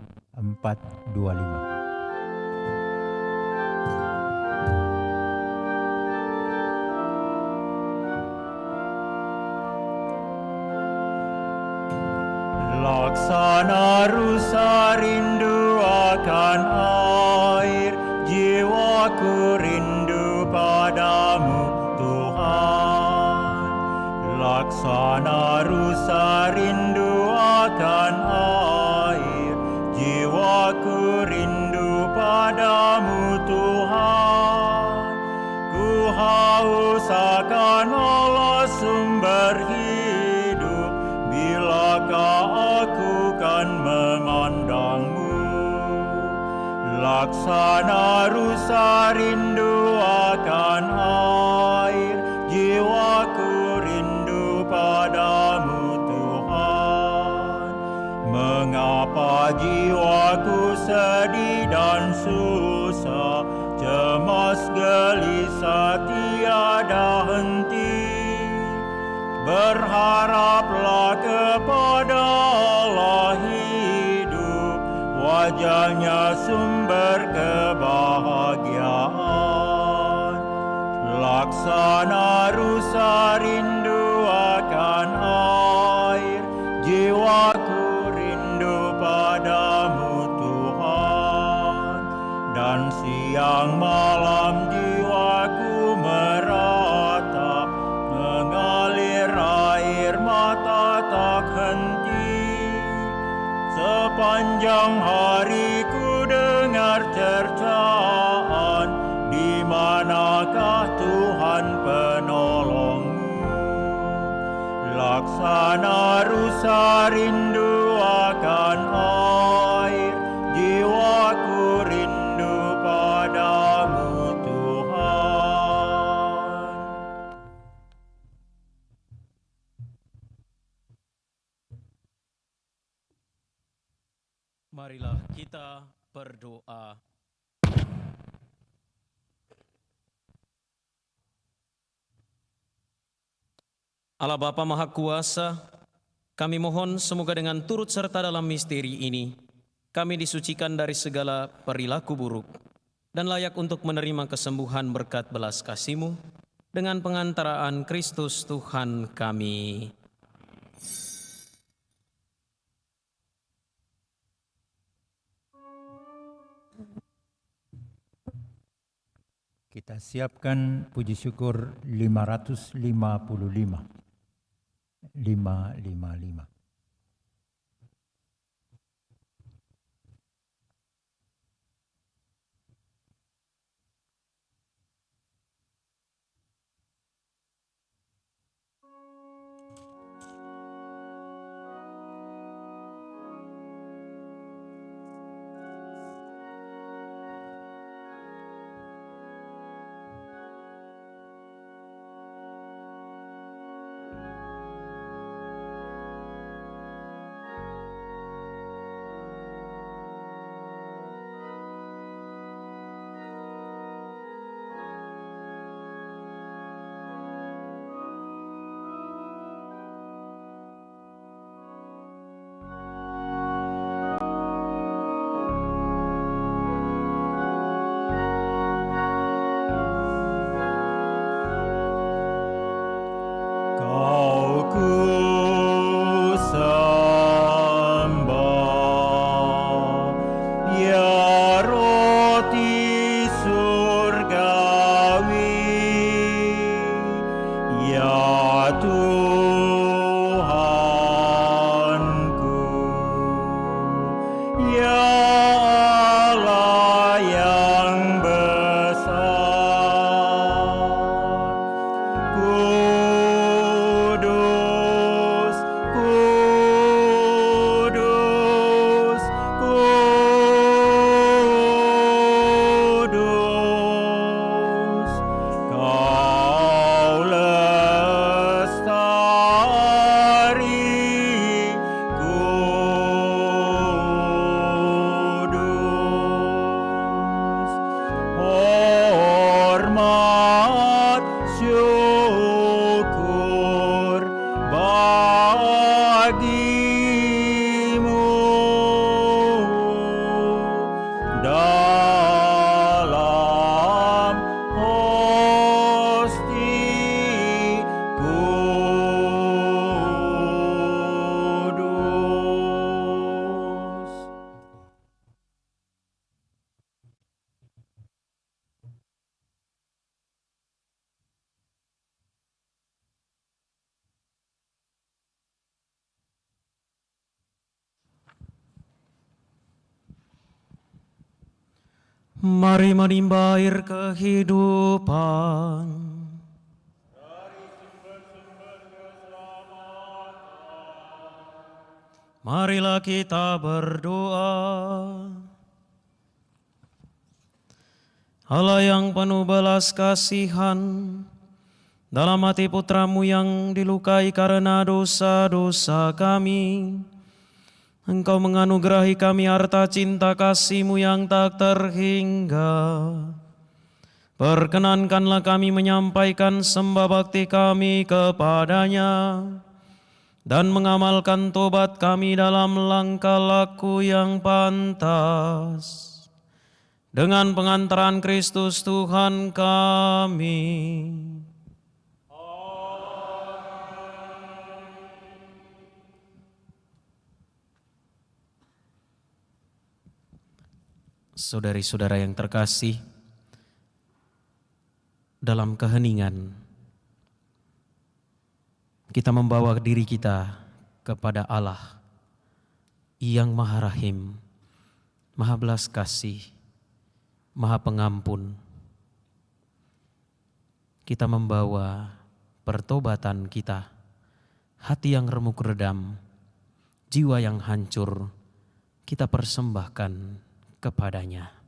Laksana rusa rindu akan air, jiwaku rindu padamu Tuhan. Laksana rusa rindu akan air, jiwaku rindu padamu Tuhan. Ku haus akan Allah sumber hidup, bilakah aku kan memandangmu. Laksana rusa rindu akan air, jiwaku rindu padamu Tuhan. Mengapa jiwaku sedih dan susah, cemas gelisah tiada henti? Berharaplah kepada Allah hidup, wajahnya sumber kebahagiaan. Laksana rusa rindu akan air, jiwaku rindu padamu Tuhan. Dan siang malam jiwaku meratap, mengalir air mata tak henti. Sepanjang hari ku dengar cercaan, di manakah Tuhan penolongmu? Laksana rusa rindu akan air, jiwaku rindu padamu Tuhan. Marilah kita berdoa. Allah Bapa Maha Kuasa, kami mohon semoga dengan turut serta dalam misteri ini, kami disucikan dari segala perilaku buruk dan layak untuk menerima kesembuhan berkat belas kasih-Mu dengan pengantaraan Kristus Tuhan kami. Kita siapkan puji syukur 555. 555. Mari menimba air kehidupan. Marilah kita berdoa. Allah yang penuh belas kasihan, dalam hati putramu yang dilukai karena dosa-dosa kami, Engkau menganugerahi kami harta cinta kasih-Mu yang tak terhingga. Perkenankanlah kami menyampaikan sembah bakti kami kepadanya dan mengamalkan tobat kami dalam langkah laku yang pantas. Dengan pengantaran Kristus Tuhan kami. Saudari-saudara yang terkasih, dalam keheningan kita membawa diri kita kepada Allah yang Maha Rahim, Maha Belas Kasih, Maha Pengampun. Kita membawa pertobatan kita, hati yang remuk redam, jiwa yang hancur, kita persembahkan kepadanya.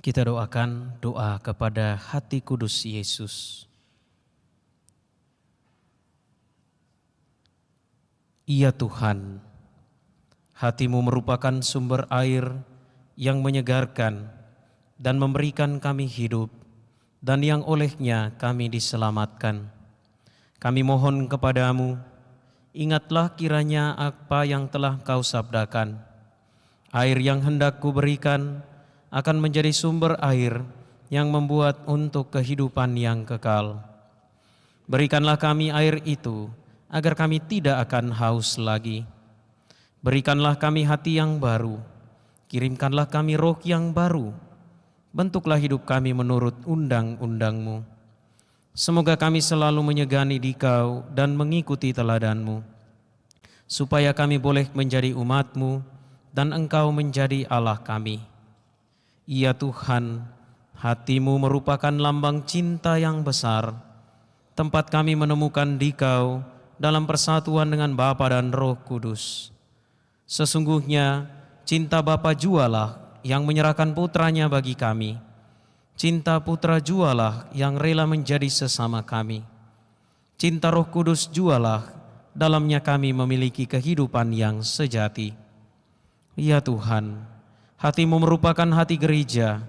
Kita doakan doa kepada hati kudus Yesus. Ya Tuhan, hati-Mu merupakan sumber air yang menyegarkan dan memberikan kami hidup, dan yang olehnya kami diselamatkan. Kami mohon kepadamu, ingatlah kiranya apa yang telah Kau sabdakan. Air yang hendak Kuberikan akan menjadi sumber air yang membuat untuk kehidupan yang kekal. Berikanlah kami air itu, agar kami tidak akan haus lagi. Berikanlah kami hati yang baru, kirimkanlah kami roh yang baru, bentuklah hidup kami menurut undang-undang-Mu. Semoga kami selalu menyegani Dikau dan mengikuti teladan-Mu, supaya kami boleh menjadi umat-Mu dan Engkau menjadi Allah kami. Ya Tuhan, hati-Mu merupakan lambang cinta yang besar, tempat kami menemukan Dikau dalam persatuan dengan Bapa dan Roh Kudus. Sesungguhnya cinta Bapa jualah yang menyerahkan putranya bagi kami. Cinta Putra jualah yang rela menjadi sesama kami. Cinta Roh Kudus jualah, dalamnya kami memiliki kehidupan yang sejati. Ya Tuhan, hati-Mu merupakan hati gereja,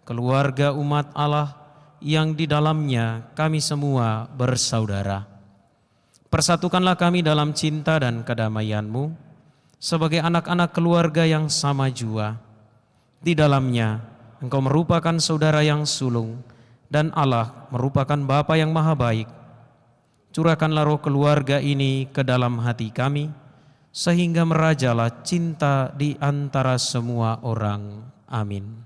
keluarga umat Allah yang di dalamnya kami semua bersaudara. Persatukanlah kami dalam cinta dan kedamaian-Mu sebagai anak-anak keluarga yang sama jua. Di dalamnya Engkau merupakan saudara yang sulung dan Allah merupakan Bapa yang maha baik. Curahkanlah roh keluarga ini ke dalam hati kami, sehingga merajalah cinta di antara semua orang. Amin.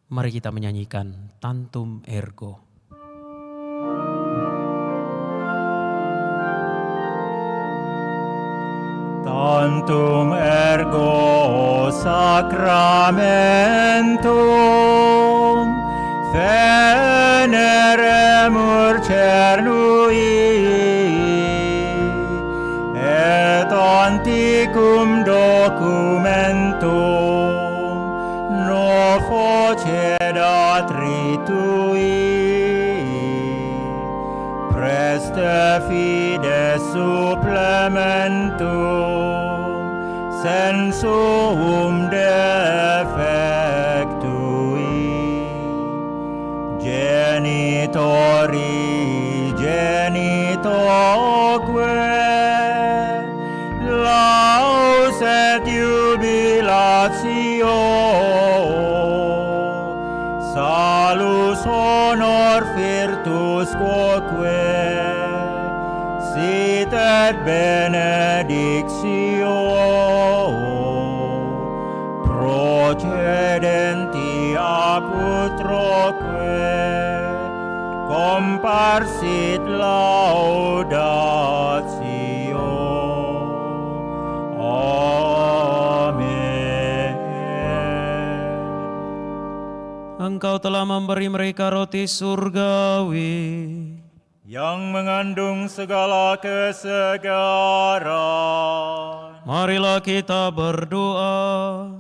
Mari kita menyanyikan Tantum Ergo. Tantum ergo sacramentum veneremur cernui et antiquum documentum no focedat ritui preste fides supplementum sensum defectui genitori genitoque laus et jubilatio salus honor virtus quoque sit et benedictio procedenti ab utroque comparsit laudatio. Amen. Engkau telah memberi mereka roti surgawi yang mengandung segala kesegaran. Marilah kita berdoa.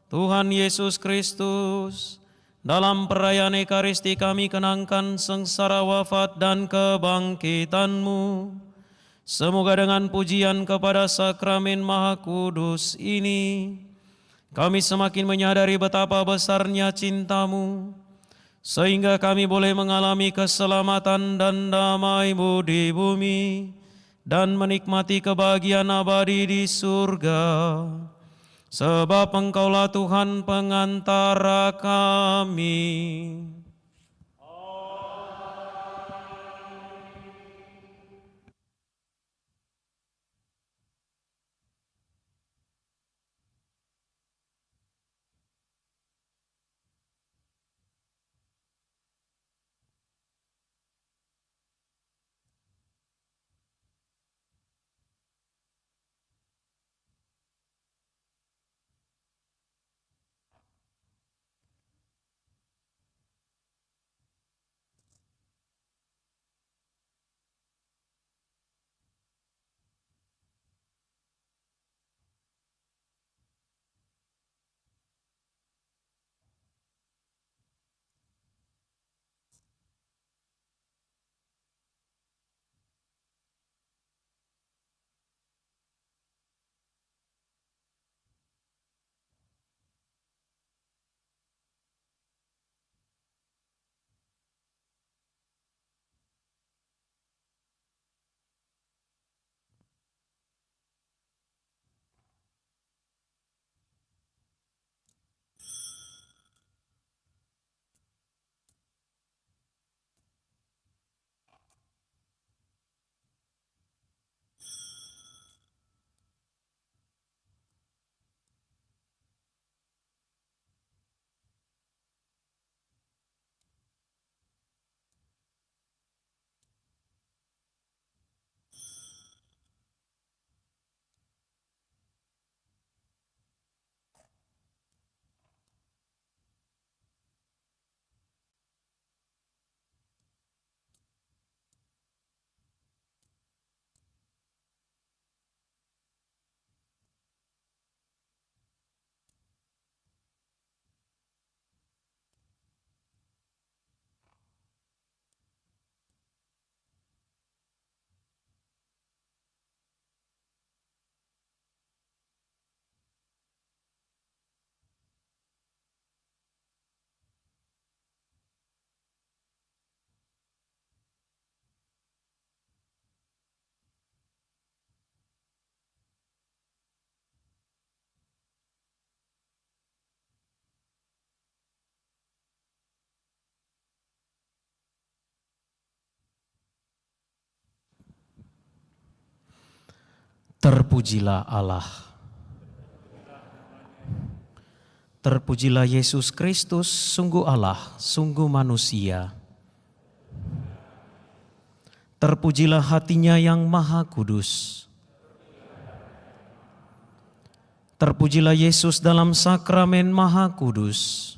Tuhan Yesus Kristus, dalam perayaan Ekaristi kami kenangkan sengsara wafat dan kebangkitan-Mu. Semoga dengan pujian kepada sakramen Maha Kudus ini, kami semakin menyadari betapa besarnya cinta-Mu, sehingga kami boleh mengalami keselamatan dan damai-Mu di bumi, dan menikmati kebahagiaan abadi di surga. Sebab Engkaulah Tuhan pengantara kami. Terpujilah Allah. Terpujilah Yesus Kristus, sungguh Allah, sungguh manusia. Terpujilah hatinya yang maha kudus. Terpujilah Yesus dalam sakramen maha kudus.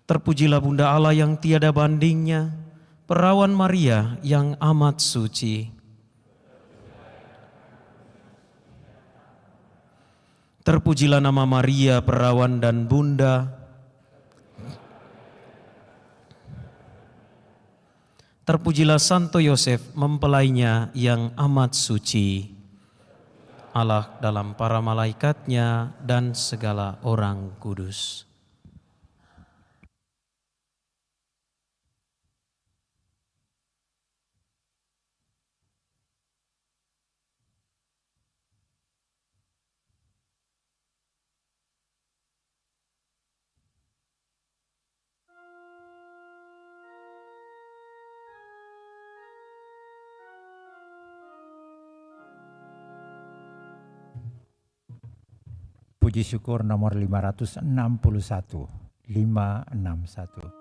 Terpujilah Bunda Allah yang tiada bandingnya, Perawan Maria yang amat suci. Terpujilah nama Maria, Perawan dan Bunda. Terpujilah Santo Yosef, mempelainya yang amat suci. Allah dalam para malaikatnya dan segala orang kudus. Puji syukur nomor 561. 561.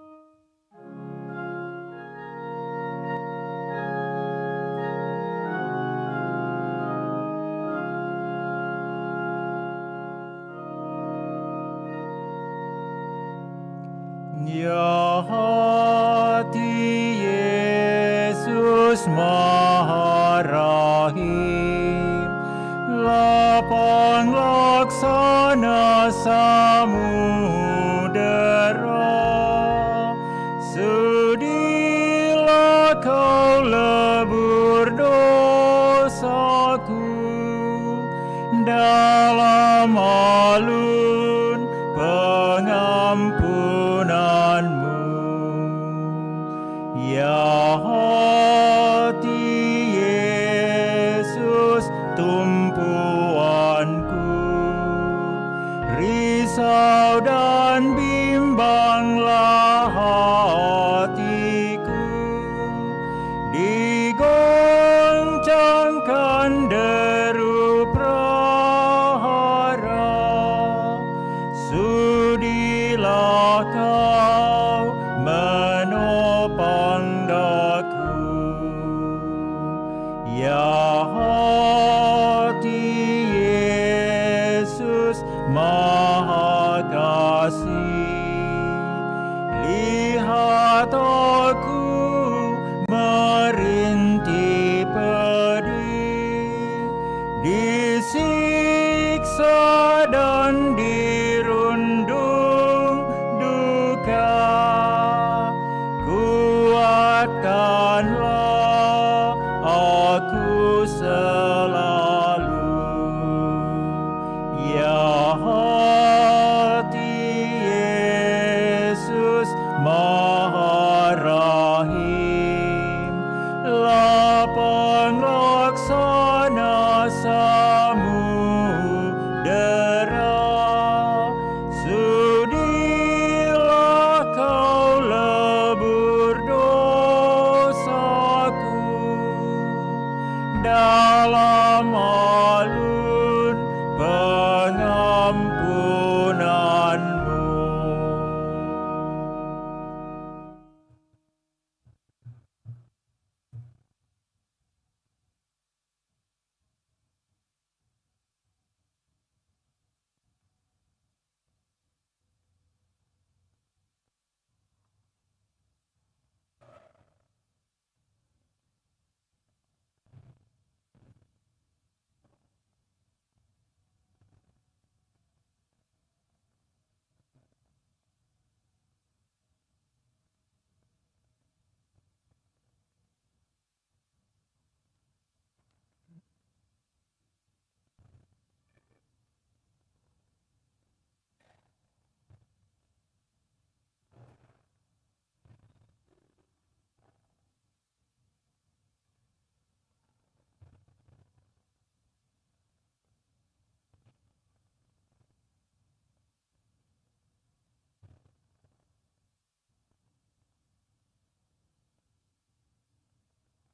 Ya hati Yesus Maha Rahim, lapang laksana samudera, sudilah kau lebur dosaku dalam alun pengampunanmu. Ya hati Yesus tumpuanku, risau dan bimbanglah hatiku, digoncangkan deru prahara, sudilah kau menopang daku. Ya hati Yesus Maha Kasih, lihat aku merintih pedih, disiksa dan